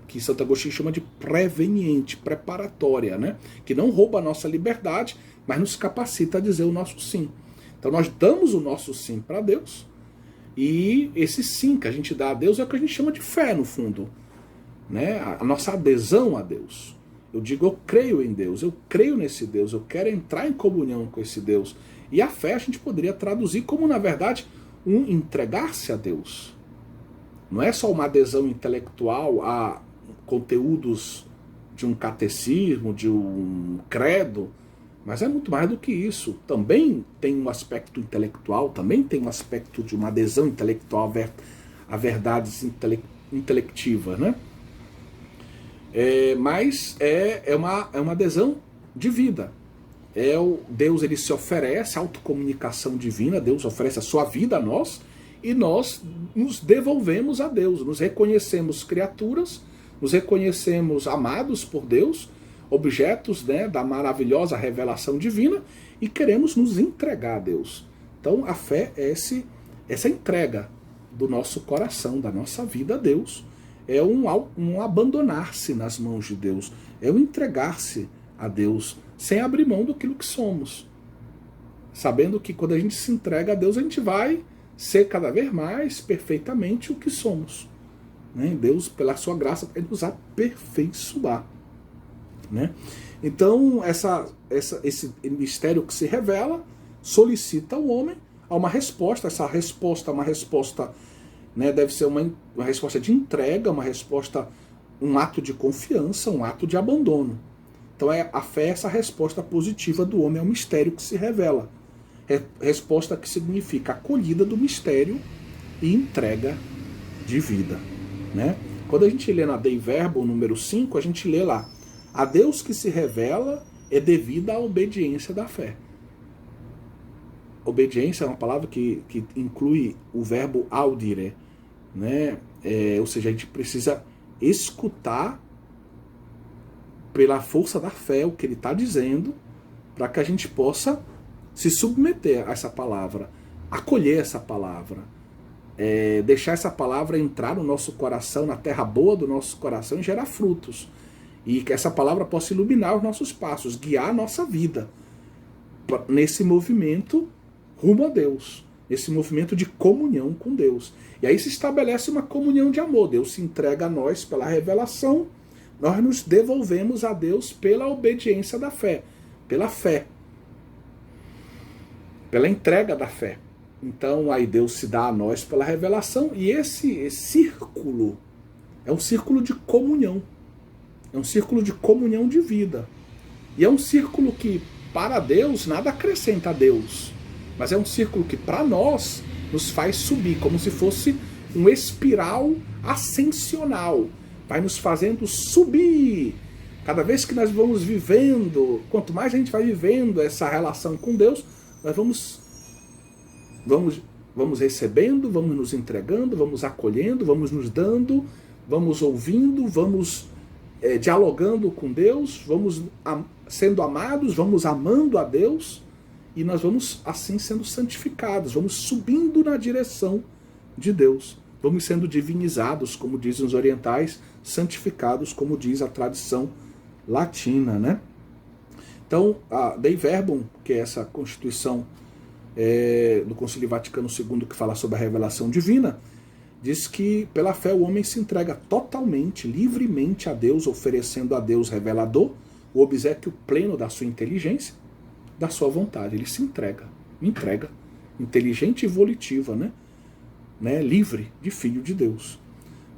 que Santo Agostinho chama de preveniente, preparatória, né? Que não rouba a nossa liberdade, mas nos capacita a dizer o nosso sim. Então nós damos o nosso sim para Deus, e esse sim que a gente dá a Deus é o que a gente chama de fé, no fundo, né? A nossa adesão a Deus. Eu digo, eu creio em Deus, eu creio nesse Deus, eu quero entrar em comunhão com esse Deus. E a fé a gente poderia traduzir como, na verdade, um entregar-se a Deus. Não é só uma adesão intelectual a conteúdos de um catecismo, de um credo, mas é muito mais do que isso. Também tem um aspecto intelectual, também tem um aspecto de uma adesão intelectual a verdades intelectivas, né? Mas é uma adesão de vida. Deus, ele se oferece, a autocomunicação divina, Deus oferece a sua vida a nós, e nós nos devolvemos a Deus, nos reconhecemos criaturas, nos reconhecemos amados por Deus, objetos, né, da maravilhosa revelação divina, e queremos nos entregar a Deus. Então a fé é essa entrega do nosso coração, da nossa vida a Deus. É um abandonar-se nas mãos de Deus, é um entregar-se a Deus, sem abrir mão daquilo que somos. Sabendo que quando a gente se entrega a Deus, a gente vai ser cada vez mais perfeitamente o que somos. Né? Deus, pela sua graça, vai nos aperfeiçoar. Né? Então, esse mistério que se revela solicita ao homem a uma resposta. Essa resposta é uma resposta, né, deve ser uma resposta de entrega, uma resposta, um ato de confiança, um ato de abandono. Então a fé é essa resposta positiva do homem ao mistério que se revela. Resposta que significa acolhida do mistério e entrega de vida. Né? Quando a gente lê na Dei Verbum, número 5, a gente lê lá: a Deus que se revela é devida à obediência da fé. Obediência é uma palavra que inclui o verbo audire, né? Ou seja, a gente precisa escutar pela força da fé o que ele está dizendo, para que a gente possa se submeter a essa palavra, acolher essa palavra, deixar essa palavra entrar no nosso coração, na terra boa do nosso coração, e gerar frutos. E que essa palavra possa iluminar os nossos passos, guiar a nossa vida nesse movimento rumo a Deus, nesse movimento de comunhão com Deus. E aí se estabelece uma comunhão de amor. Deus se entrega a nós pela revelação, nós nos devolvemos a Deus pela obediência da fé, pela fé, pela entrega da fé. Então aí Deus se dá a nós pela revelação, e esse círculo é um círculo de comunhão, é um círculo de comunhão de vida. E é um círculo que para Deus nada acrescenta a Deus, mas é um círculo que para nós nos faz subir, como se fosse um espiral ascensional, vai nos fazendo subir. Cada vez que nós vamos vivendo, quanto mais a gente vai vivendo essa relação com Deus, nós vamos recebendo, vamos nos entregando, vamos acolhendo, vamos nos dando, vamos ouvindo, vamos dialogando com Deus, vamos sendo amados, vamos amando a Deus, e nós vamos assim sendo santificados, vamos subindo na direção de Deus, vamos sendo divinizados, como dizem os orientais, santificados, como diz a tradição latina, né? Então, a Dei Verbum, que é essa constituição do Concílio Vaticano II que fala sobre a revelação divina, diz que pela fé o homem se entrega totalmente, livremente a Deus, oferecendo a Deus revelador o obséquio pleno da sua inteligência, da sua vontade. Ele se entrega, inteligente e volitiva, né? Livre de filho de Deus.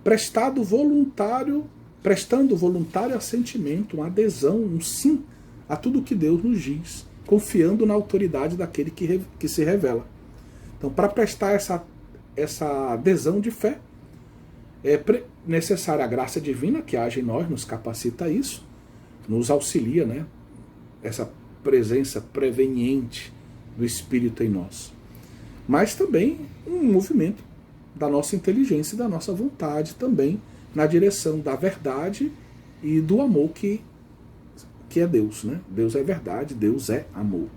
Prestando voluntário assentimento, uma adesão, um sim a tudo que Deus nos diz, confiando na autoridade daquele que se revela. Então, para prestar essa adesão de fé, é necessária a graça divina que age em nós, nos capacita a isso, nos auxilia, né? Essa presença preveniente do Espírito em nós. Mas também um movimento da nossa inteligência e da nossa vontade também na direção da verdade e do amor que é Deus, né? Deus é verdade, Deus é amor.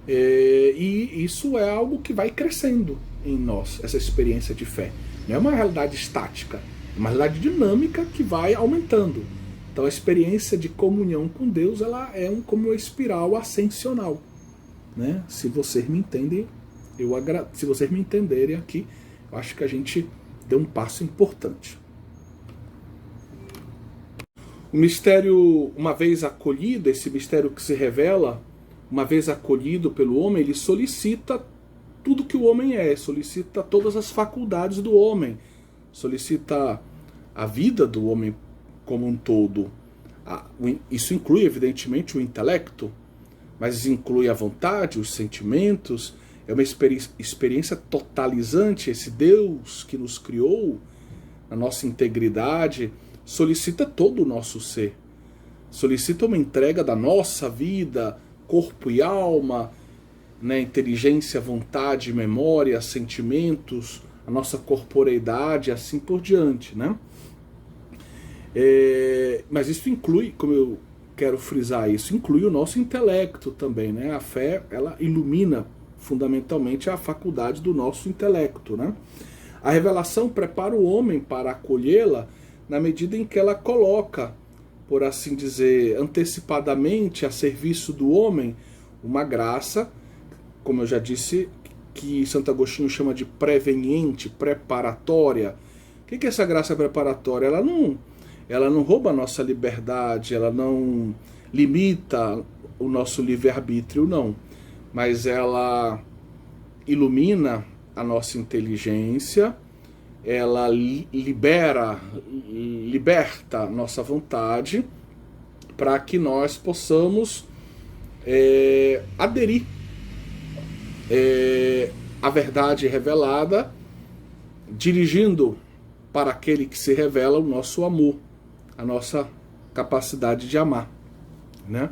E isso é algo que vai crescendo em nós, essa experiência de fé. Não é uma realidade estática, é uma realidade dinâmica que vai aumentando. Então a experiência de comunhão com Deus, ela é como uma espiral ascensional, né? Se vocês me entendem, se vocês me entenderem aqui, eu acho que a gente deu um passo importante. O mistério, uma vez acolhido, esse mistério que se revela, uma vez acolhido pelo homem, ele solicita tudo que o homem é, solicita todas as faculdades do homem, solicita a vida do homem como um todo. Isso inclui, evidentemente, o intelecto, mas inclui a vontade, os sentimentos. É uma experiência totalizante. Esse Deus que nos criou, a nossa integridade, solicita todo o nosso ser. Solicita uma entrega da nossa vida, corpo e alma, né, inteligência, vontade, memória, sentimentos, a nossa corporeidade, assim por diante, né? Mas isso inclui, como eu quero frisar isso, inclui o nosso intelecto também, né? A fé, ela ilumina fundamentalmente a faculdade do nosso intelecto, né? A revelação prepara o homem para acolhê-la na medida em que ela coloca, por assim dizer, antecipadamente a serviço do homem uma graça, como eu já disse, que Santo Agostinho chama de preveniente, preparatória. O que é essa graça preparatória? Ela não rouba a nossa liberdade, ela não limita o nosso livre-arbítrio, não. Mas ela ilumina a nossa inteligência, ela liberta a nossa vontade para que nós possamos aderir à verdade revelada, dirigindo para aquele que se revela o nosso amor, a nossa capacidade de amar, né?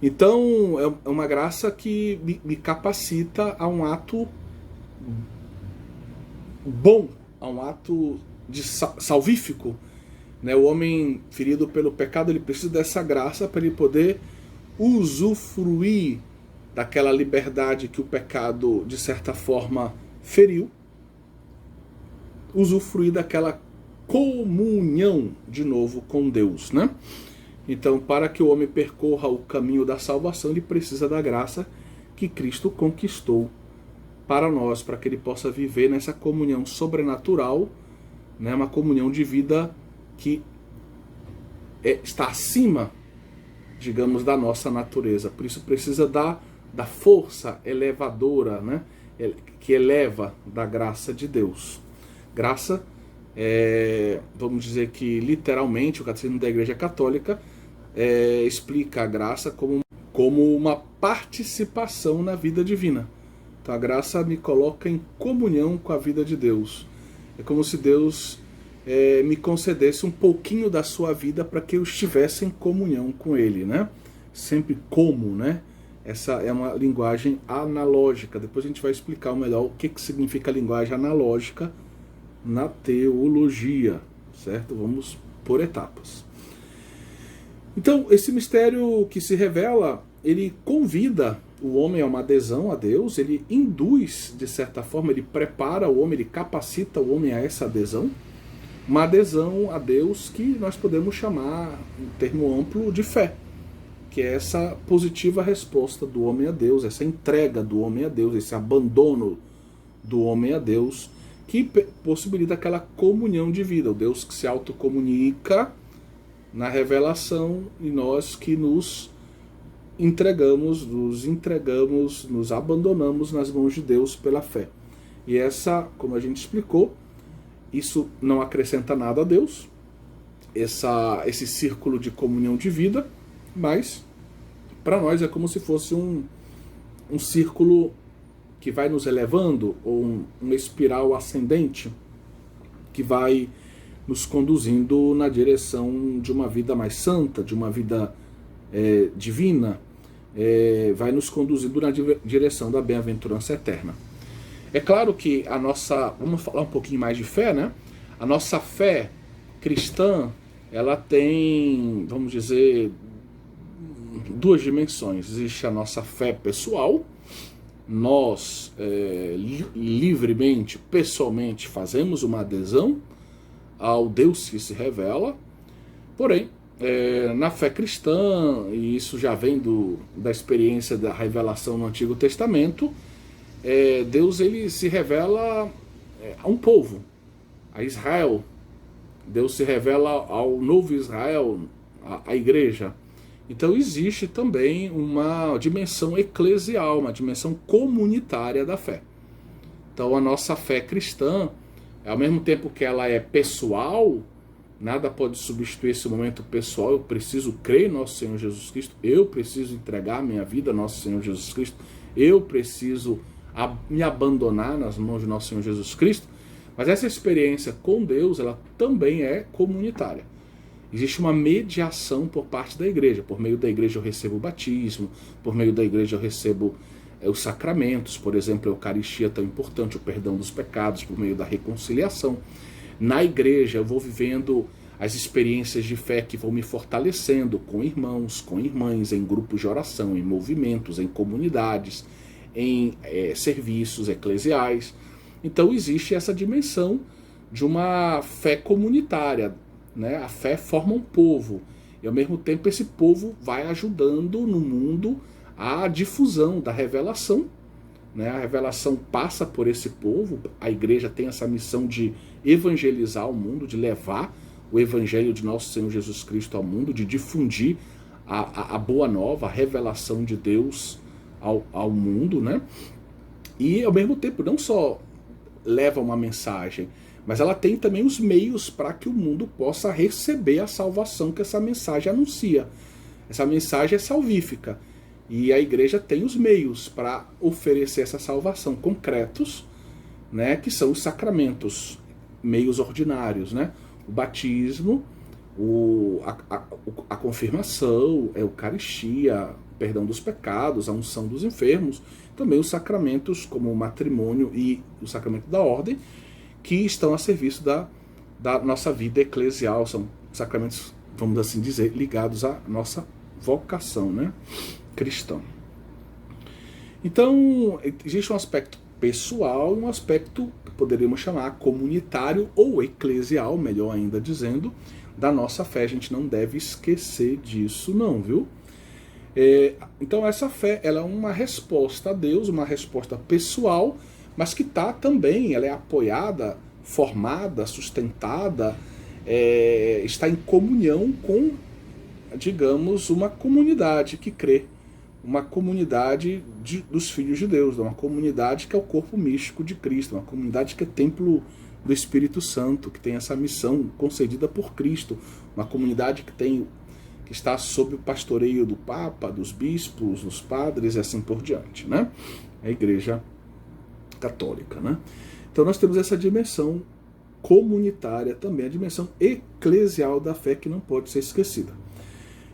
Então é uma graça que me capacita a um ato bom, a um ato salvífico, né? O homem ferido pelo pecado, ele precisa dessa graça para ele poder usufruir daquela liberdade que o pecado de certa forma feriu, usufruir daquela comunhão de novo com Deus, né? Então, para que o homem percorra o caminho da salvação, ele precisa da graça que Cristo conquistou para nós, para que ele possa viver nessa comunhão sobrenatural, né? Uma comunhão de vida que está acima, digamos, da nossa natureza. Por isso precisa da força elevadora, né? Que eleva da graça de Deus. Graça, vamos dizer que literalmente o Catecismo da Igreja Católica explica a graça como uma participação na vida divina. Então a graça me coloca em comunhão com a vida de Deus. É como se Deus me concedesse um pouquinho da sua vida para que eu estivesse em comunhão com Ele, né? Sempre como, né? Essa é uma linguagem analógica. Depois a gente vai explicar melhor o que significa a linguagem analógica na teologia, certo? Vamos por etapas. Então, esse mistério que se revela, ele convida o homem a uma adesão a Deus, ele induz, de certa forma, ele prepara o homem, ele capacita o homem a essa adesão, uma adesão a Deus que nós podemos chamar, em termo amplo, de fé, que é essa positiva resposta do homem a Deus, essa entrega do homem a Deus, esse abandono do homem a Deus, que possibilita aquela comunhão de vida, o Deus que se autocomunica na revelação e nós que nos entregamos, nos abandonamos nas mãos de Deus pela fé. E essa, como a gente explicou, isso não acrescenta nada a Deus, esse círculo de comunhão de vida, mas para nós é como se fosse um círculo que vai nos elevando, ou uma espiral ascendente que vai nos conduzindo na direção de uma vida mais santa, de uma vida divina, vai nos conduzindo na direção da bem-aventurança eterna. É claro que vamos falar um pouquinho mais de fé, né? A nossa fé cristã, ela tem, vamos dizer, duas dimensões. Existe a nossa fé pessoal, nós livremente, pessoalmente fazemos uma adesão ao Deus que se revela, porém, na fé cristã, e isso já vem da experiência da revelação no Antigo Testamento, Deus ele se revela a um povo, a Israel. Deus se revela ao novo Israel, à igreja. Então existe também uma dimensão eclesial, uma dimensão comunitária da fé. Então a nossa fé cristã, ao mesmo tempo que ela é pessoal, nada pode substituir esse momento pessoal. Eu preciso crer em nosso Senhor Jesus Cristo, eu preciso entregar minha vida a nosso Senhor Jesus Cristo, eu preciso me abandonar nas mãos de nosso Senhor Jesus Cristo. Mas essa experiência com Deus, ela também é comunitária. Existe uma mediação por parte da igreja. Por meio da igreja eu recebo o batismo, por meio da igreja eu recebo os sacramentos, por exemplo, a Eucaristia tão importante, o perdão dos pecados, por meio da reconciliação. Na igreja eu vou vivendo as experiências de fé que vão me fortalecendo com irmãos, com irmãs, em grupos de oração, em movimentos, em comunidades, em serviços eclesiais. Então existe essa dimensão de uma fé comunitária, né? A fé forma um povo, e ao mesmo tempo esse povo vai ajudando no mundo a difusão da revelação, né? A revelação passa por esse povo, a igreja tem essa missão de evangelizar o mundo, de levar o evangelho de nosso Senhor Jesus Cristo ao mundo, de difundir a boa nova, a revelação de Deus ao mundo, né? E ao mesmo tempo não só leva uma mensagem, mas ela tem também os meios para que o mundo possa receber a salvação que essa mensagem anuncia. Essa mensagem é salvífica. E a igreja tem os meios para oferecer essa salvação concretos, né, que são os sacramentos, meios ordinários, né? O batismo, a confirmação, a Eucaristia, perdão dos pecados, a unção dos enfermos, também os sacramentos como o matrimônio e o sacramento da ordem, que estão a serviço da nossa vida eclesial, são sacramentos, vamos assim dizer, ligados à nossa vocação, né, cristã. Então, existe um aspecto pessoal e um aspecto que poderíamos chamar comunitário ou eclesial, melhor ainda dizendo, da nossa fé. A gente não deve esquecer disso não, viu? Então essa fé, ela é uma resposta a Deus, uma resposta pessoal, mas que está também, ela é apoiada, formada, sustentada, está em comunhão com, digamos, uma comunidade que crê, uma comunidade dos filhos de Deus, uma comunidade que é o corpo místico de Cristo, uma comunidade que é templo do Espírito Santo, que tem essa missão concedida por Cristo, uma comunidade que está sob o pastoreio do Papa, dos bispos, dos padres e assim por diante, né? A Igreja Católica, né? Então nós temos essa dimensão comunitária também, a dimensão eclesial da fé que não pode ser esquecida.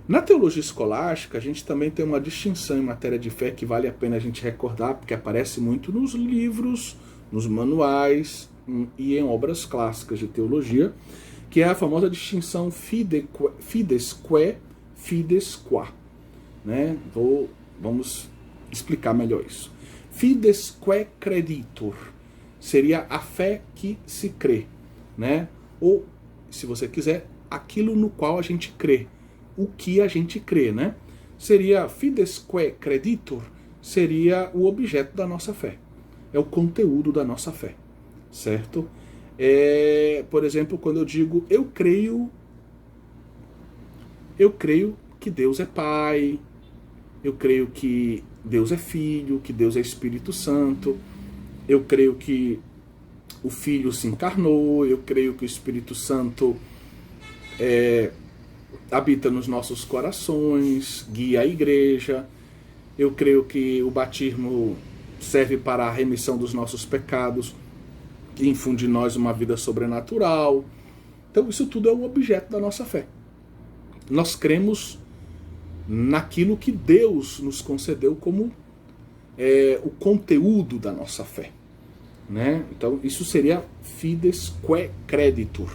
Na teologia escolástica, a gente também tem uma distinção em matéria de fé que vale a pena a gente recordar, porque aparece muito nos livros, nos manuais e em obras clássicas de teologia, que é a famosa distinção fidesque, fides qua, né? Vamos explicar melhor isso. Fidesque creditur seria a fé que se crê, né? Ou, se você quiser, aquilo no qual a gente crê, o que a gente crê, né? Seria fidesque creditur, seria o objeto da nossa fé, é o conteúdo da nossa fé. certo? Por exemplo, quando eu digo eu creio que Deus é Pai, eu creio que Deus é Filho, que Deus é Espírito Santo, eu creio que o Filho se encarnou, eu creio que o Espírito Santo habita nos nossos corações, guia a igreja, eu creio que o batismo serve para a remissão dos nossos pecados, que infunde em nós uma vida sobrenatural. Então isso tudo é o objeto da nossa fé. Nós cremos naquilo que Deus nos concedeu como o conteúdo da nossa fé, né? Então isso seria fides quae creditur,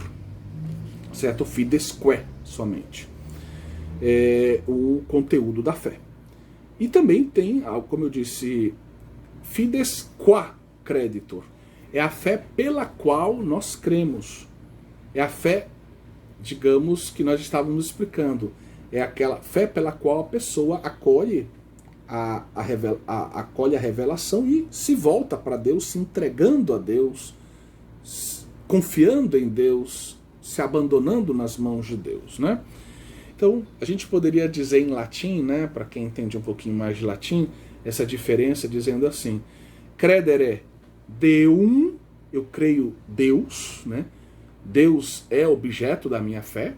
certo? Fides quae somente, o conteúdo da fé. E também tem, como eu disse, fides qua creditur, é a fé pela qual nós cremos, é a fé, digamos, que nós estávamos explicando, é aquela fé pela qual a pessoa acolhe acolhe a revelação e se volta para Deus, se entregando a Deus, confiando em Deus, se abandonando nas mãos de Deus, né? Então, a gente poderia dizer em latim, né, para quem entende um pouquinho mais de latim, essa diferença dizendo assim: credere Deum, eu creio Deus, né? Deus é objeto da minha fé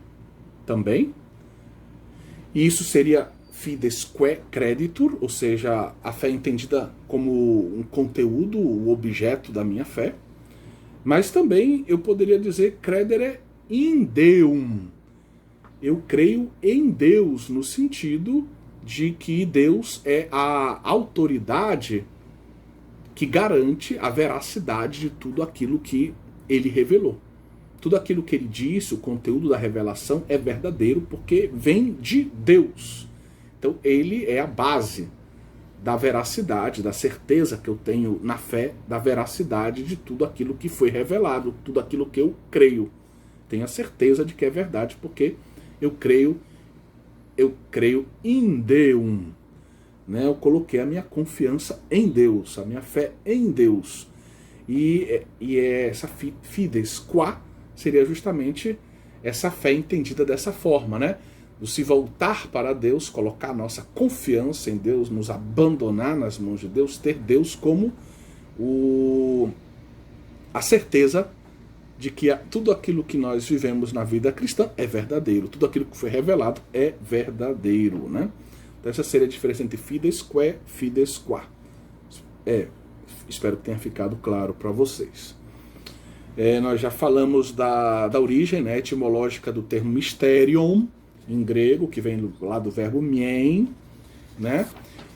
também. E isso seria fides quae creditur, ou seja, a fé entendida como um conteúdo, o objeto da minha fé. Mas também eu poderia dizer credere in Deum. Eu creio em Deus, no sentido de que Deus é a autoridade que garante a veracidade de tudo aquilo que ele revelou. Tudo aquilo que ele disse, o conteúdo da revelação é verdadeiro porque vem de Deus. Então ele é a base da veracidade, da certeza que eu tenho na fé, da veracidade de tudo aquilo que foi revelado, tudo aquilo que eu creio. Tenho a certeza de que é verdade porque eu creio em Deum, né? Eu coloquei a minha confiança em Deus, a minha fé em Deus. E essa fides qua seria justamente essa fé entendida dessa forma, né? Do se voltar para Deus, colocar a nossa confiança em Deus, nos abandonar nas mãos de Deus, ter Deus como a certeza de que tudo aquilo que nós vivemos na vida cristã é verdadeiro, tudo aquilo que foi revelado é verdadeiro, né? Então essa seria a diferença entre fides quae, fides qua. Espero que tenha ficado claro para vocês. Nós já falamos da origem, né, etimológica do termo mysterion, em grego, que vem lá do verbo mien, né?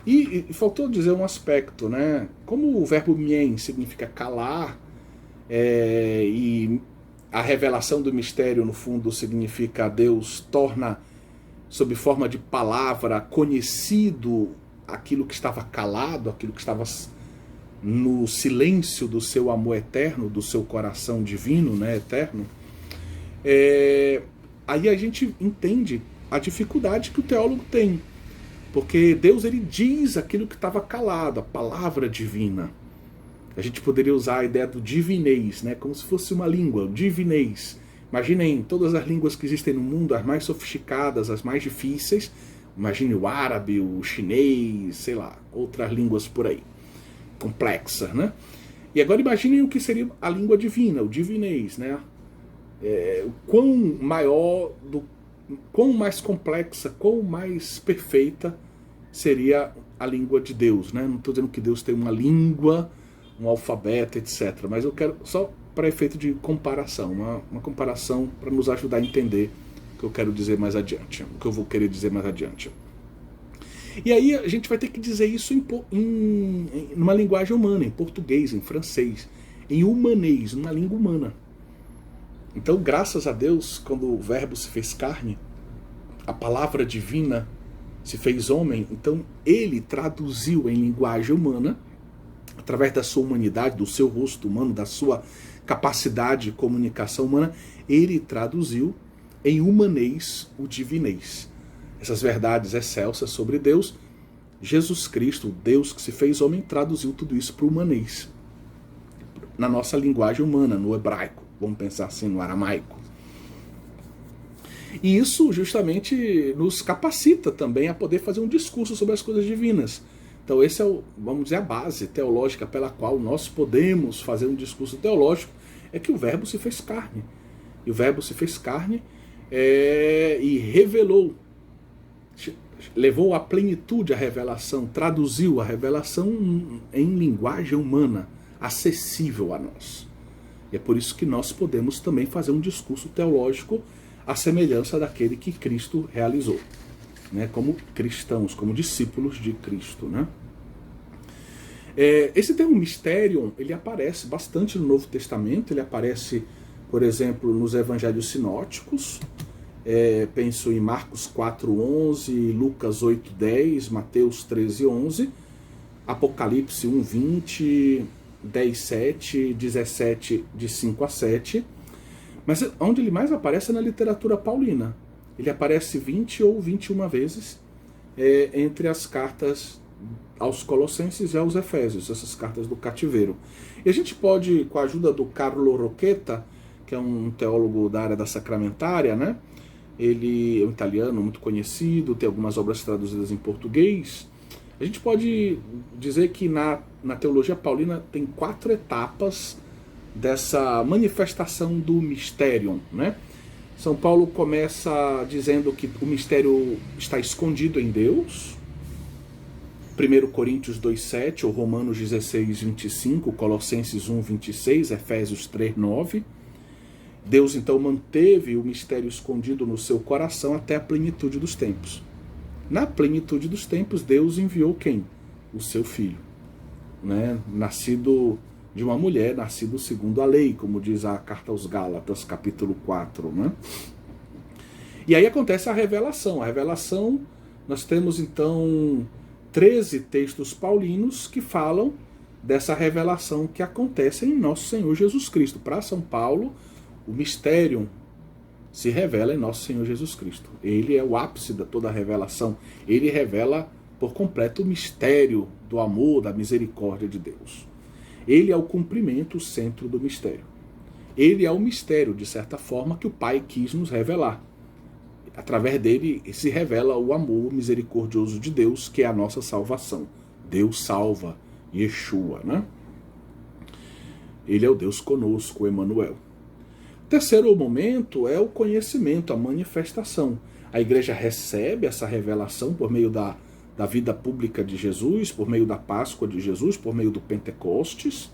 E faltou dizer um aspecto, né? Como o verbo mien significa calar, e a revelação do mistério, no fundo, significa Deus torna, sob forma de palavra, conhecido aquilo que estava calado, aquilo que estava no silêncio do seu amor eterno, do seu coração divino, né, eterno. Aí a gente entende a dificuldade que o teólogo tem, porque Deus, ele diz aquilo que estava calado, a palavra divina. A gente poderia usar a ideia do divinês, né, como se fosse uma língua, divinês. Imaginem todas as línguas que existem no mundo, as mais sofisticadas, as mais difíceis. Imagine o árabe, o chinês, sei lá, outras línguas por aí, complexas, né? E agora imaginem o que seria a língua divina, o divinês, né? O quão mais complexa, quão mais perfeita seria a língua de Deus, né? Não estou dizendo que Deus tem uma língua, um alfabeto, etc. Mas eu quero, só para efeito de comparação, uma comparação para nos ajudar a entender o que eu quero dizer mais adiante, o que eu vou querer dizer mais adiante. E aí a gente vai ter que dizer isso numa linguagem humana, em português, em francês, em humanês, numa língua humana. Então, graças a Deus, quando o Verbo se fez carne, a palavra divina se fez homem, então ele traduziu em linguagem humana, através da sua humanidade, do seu rosto humano, da sua capacidade de comunicação humana, ele traduziu em humanês o divinês. Essas verdades excelsas sobre Deus, Jesus Cristo, o Deus que se fez homem, traduziu tudo isso para o humanês. na nossa linguagem humana, no hebraico, vamos pensar assim, no aramaico. E isso justamente nos capacita também a poder fazer um discurso sobre as coisas divinas. Então esse é, vamos dizer, a base teológica pela qual nós podemos fazer um discurso teológico, é que o Verbo se fez carne. E o Verbo se fez carne e revelou, levou à plenitude a revelação, traduziu a revelação em linguagem humana, acessível a nós. E é por isso que nós podemos também fazer um discurso teológico à semelhança daquele que Cristo realizou, né, como cristãos, como discípulos de Cristo, né? Esse termo mistério, ele aparece bastante no Novo Testamento, ele aparece, por exemplo, nos evangelhos sinóticos, penso em Marcos 4:11, Lucas 8:10, Mateus 13:11, Apocalipse 1:20, 10:7, 17, de 5 a 7, mas onde ele mais aparece é na literatura paulina. Ele aparece 20 ou 21 vezes entre as cartas aos Colossenses e aos Efésios, essas cartas do cativeiro. E a gente pode, com a ajuda do Carlo Rocchetta, que é um teólogo da área da sacramentária, né? Ele é um italiano muito conhecido, tem algumas obras traduzidas em português. A gente pode dizer que na teologia paulina tem 4 etapas dessa manifestação do mistério, né? São Paulo começa dizendo que o mistério está escondido em Deus. 1 Coríntios 2:7, ou Romanos 16:25, Colossenses 1:26, Efésios 3:9. Deus então manteve o mistério escondido no seu coração até a plenitude dos tempos. Na plenitude dos tempos, Deus enviou quem? O seu Filho, né? Nascido de uma mulher, nascido segundo a lei, como diz a carta aos Gálatas, capítulo 4, né? E aí acontece a revelação. A revelação, nós temos então 13 textos paulinos que falam dessa revelação que acontece em nosso Senhor Jesus Cristo. Para São Paulo, o mistério se revela em nosso Senhor Jesus Cristo. Ele é o ápice de toda a revelação. Ele revela por completo o mistério do amor, da misericórdia de Deus. Ele é o cumprimento, o centro do mistério. Ele é o mistério, de certa forma, que o Pai quis nos revelar. Através dele se revela o amor misericordioso de Deus, que é a nossa salvação. Deus salva, Yeshua, né? Ele é o Deus conosco, Emmanuel. O terceiro momento é o conhecimento, a manifestação. A igreja recebe essa revelação por meio da vida pública de Jesus, por meio da Páscoa de Jesus, por meio do Pentecostes.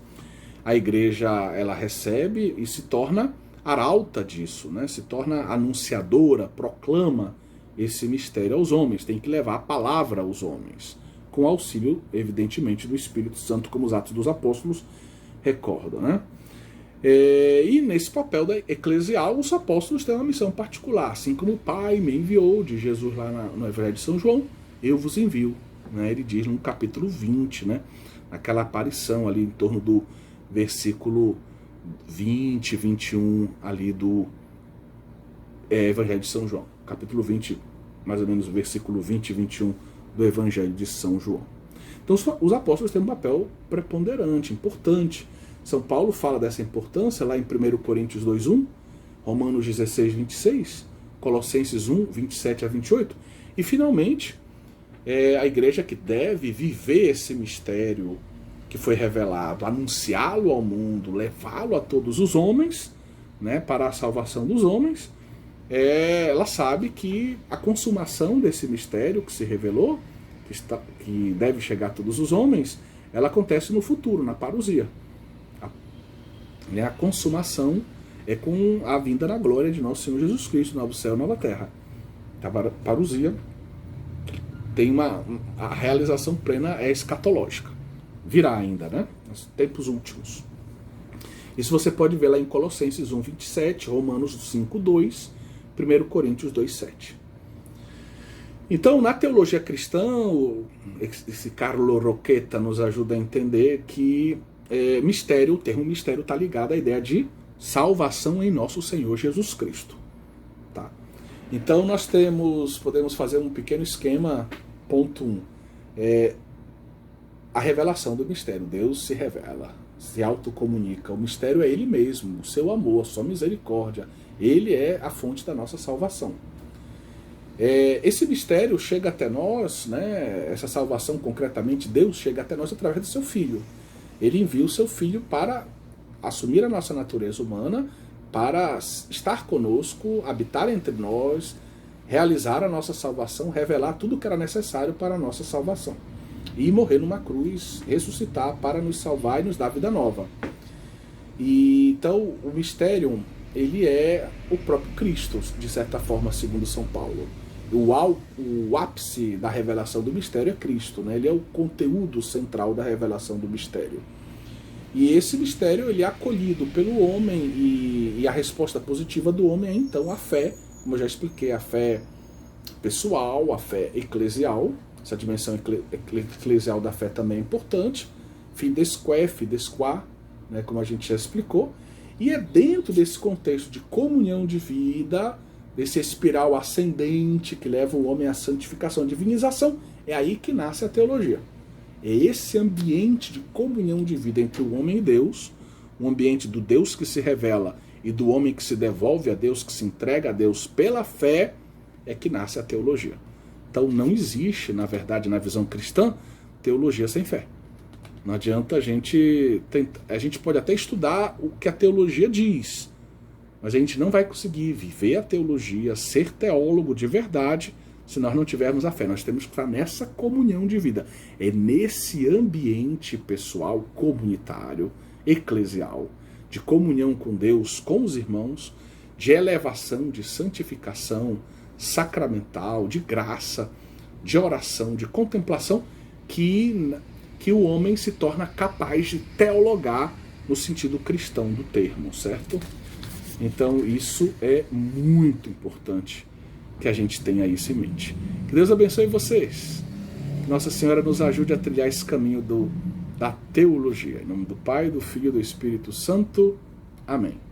A igreja, ela recebe e se torna arauta disso, né? Se torna anunciadora, proclama esse mistério aos homens, tem que levar a palavra aos homens, com auxílio, evidentemente, do Espírito Santo, como os Atos dos Apóstolos recordam, né? E nesse papel da eclesial, os apóstolos têm uma missão particular, assim como o Pai me enviou, de Jesus lá no Evangelho de São João, eu vos envio, né? Ele diz no capítulo 20, né? Naquela aparição ali em torno do versículo 20, 21 ali do Evangelho de São João. Capítulo 20, mais ou menos o versículo 20 e 21 do Evangelho de São João. Então os apóstolos têm um papel preponderante, importante. São Paulo fala dessa importância lá em 1 Coríntios 2:1, Romanos 16:26, Colossenses 1:27 a 28. E finalmente, a igreja que deve viver esse mistério que foi revelado, anunciá-lo ao mundo, levá-lo a todos os homens, né, para a salvação dos homens, ela sabe que a consumação desse mistério que se revelou, que deve chegar a todos os homens, ela acontece no futuro, na parousia. A consumação é com a vinda na glória de nosso Senhor Jesus Cristo, novo céu e nova terra. A parousia tem a realização plena é escatológica. Virá ainda, né? Nos tempos últimos. Isso você pode ver lá em Colossenses 1:27, Romanos 5:2, 1 Coríntios 2:7. Então, na teologia cristã, esse Carlo Rocchetta nos ajuda a entender que o termo mistério está ligado à ideia de salvação em nosso Senhor Jesus Cristo. Tá? Então nós podemos fazer um pequeno esquema, ponto 1. A revelação do mistério. Deus se revela. se autocomunica. O mistério é Ele mesmo, o seu amor, a sua misericórdia. Ele é a fonte da nossa salvação. Esse mistério chega até nós, né, essa salvação concretamente, Deus chega até nós através do seu Filho. Ele envia o seu Filho para assumir a nossa natureza humana, para estar conosco, habitar entre nós, realizar a nossa salvação, revelar tudo o que era necessário para a nossa salvação. E morrer numa cruz, ressuscitar para nos salvar e nos dar vida nova. Então, o mistério, ele é o próprio Cristo, de certa forma, segundo São Paulo. O ápice da revelação do mistério é Cristo, né? Ele é o conteúdo central da revelação do mistério. E esse mistério ele é acolhido pelo homem e a resposta positiva do homem é então a fé, como eu já expliquei, a fé pessoal, a fé eclesial. Essa dimensão eclesial da fé também é importante. Fidesque, fidesquá, né, como a gente já explicou. E é dentro desse contexto de comunhão de vida, desse espiral ascendente que leva o homem à santificação, à divinização, é aí que nasce a teologia. É esse ambiente de comunhão de vida entre o homem e Deus, um ambiente do Deus que se revela e do homem que se devolve a Deus, que se entrega a Deus pela fé, é que nasce a teologia. Então não existe, na verdade, na visão cristã, teologia sem fé. Não adianta a gente pode até estudar o que a teologia diz, mas a gente não vai conseguir viver a teologia, ser teólogo de verdade, se nós não tivermos a fé. Nós temos que estar nessa comunhão de vida. É nesse ambiente pessoal, comunitário, eclesial, de comunhão com Deus, com os irmãos, de elevação, de santificação sacramental, de graça, de oração, de contemplação, que o homem se torna capaz de teologar no sentido cristão do termo, certo? Então isso é muito importante que a gente tenha isso em mente. Que Deus abençoe vocês. Que Nossa Senhora nos ajude a trilhar esse caminho da teologia. Em nome do Pai, do Filho e do Espírito Santo. Amém.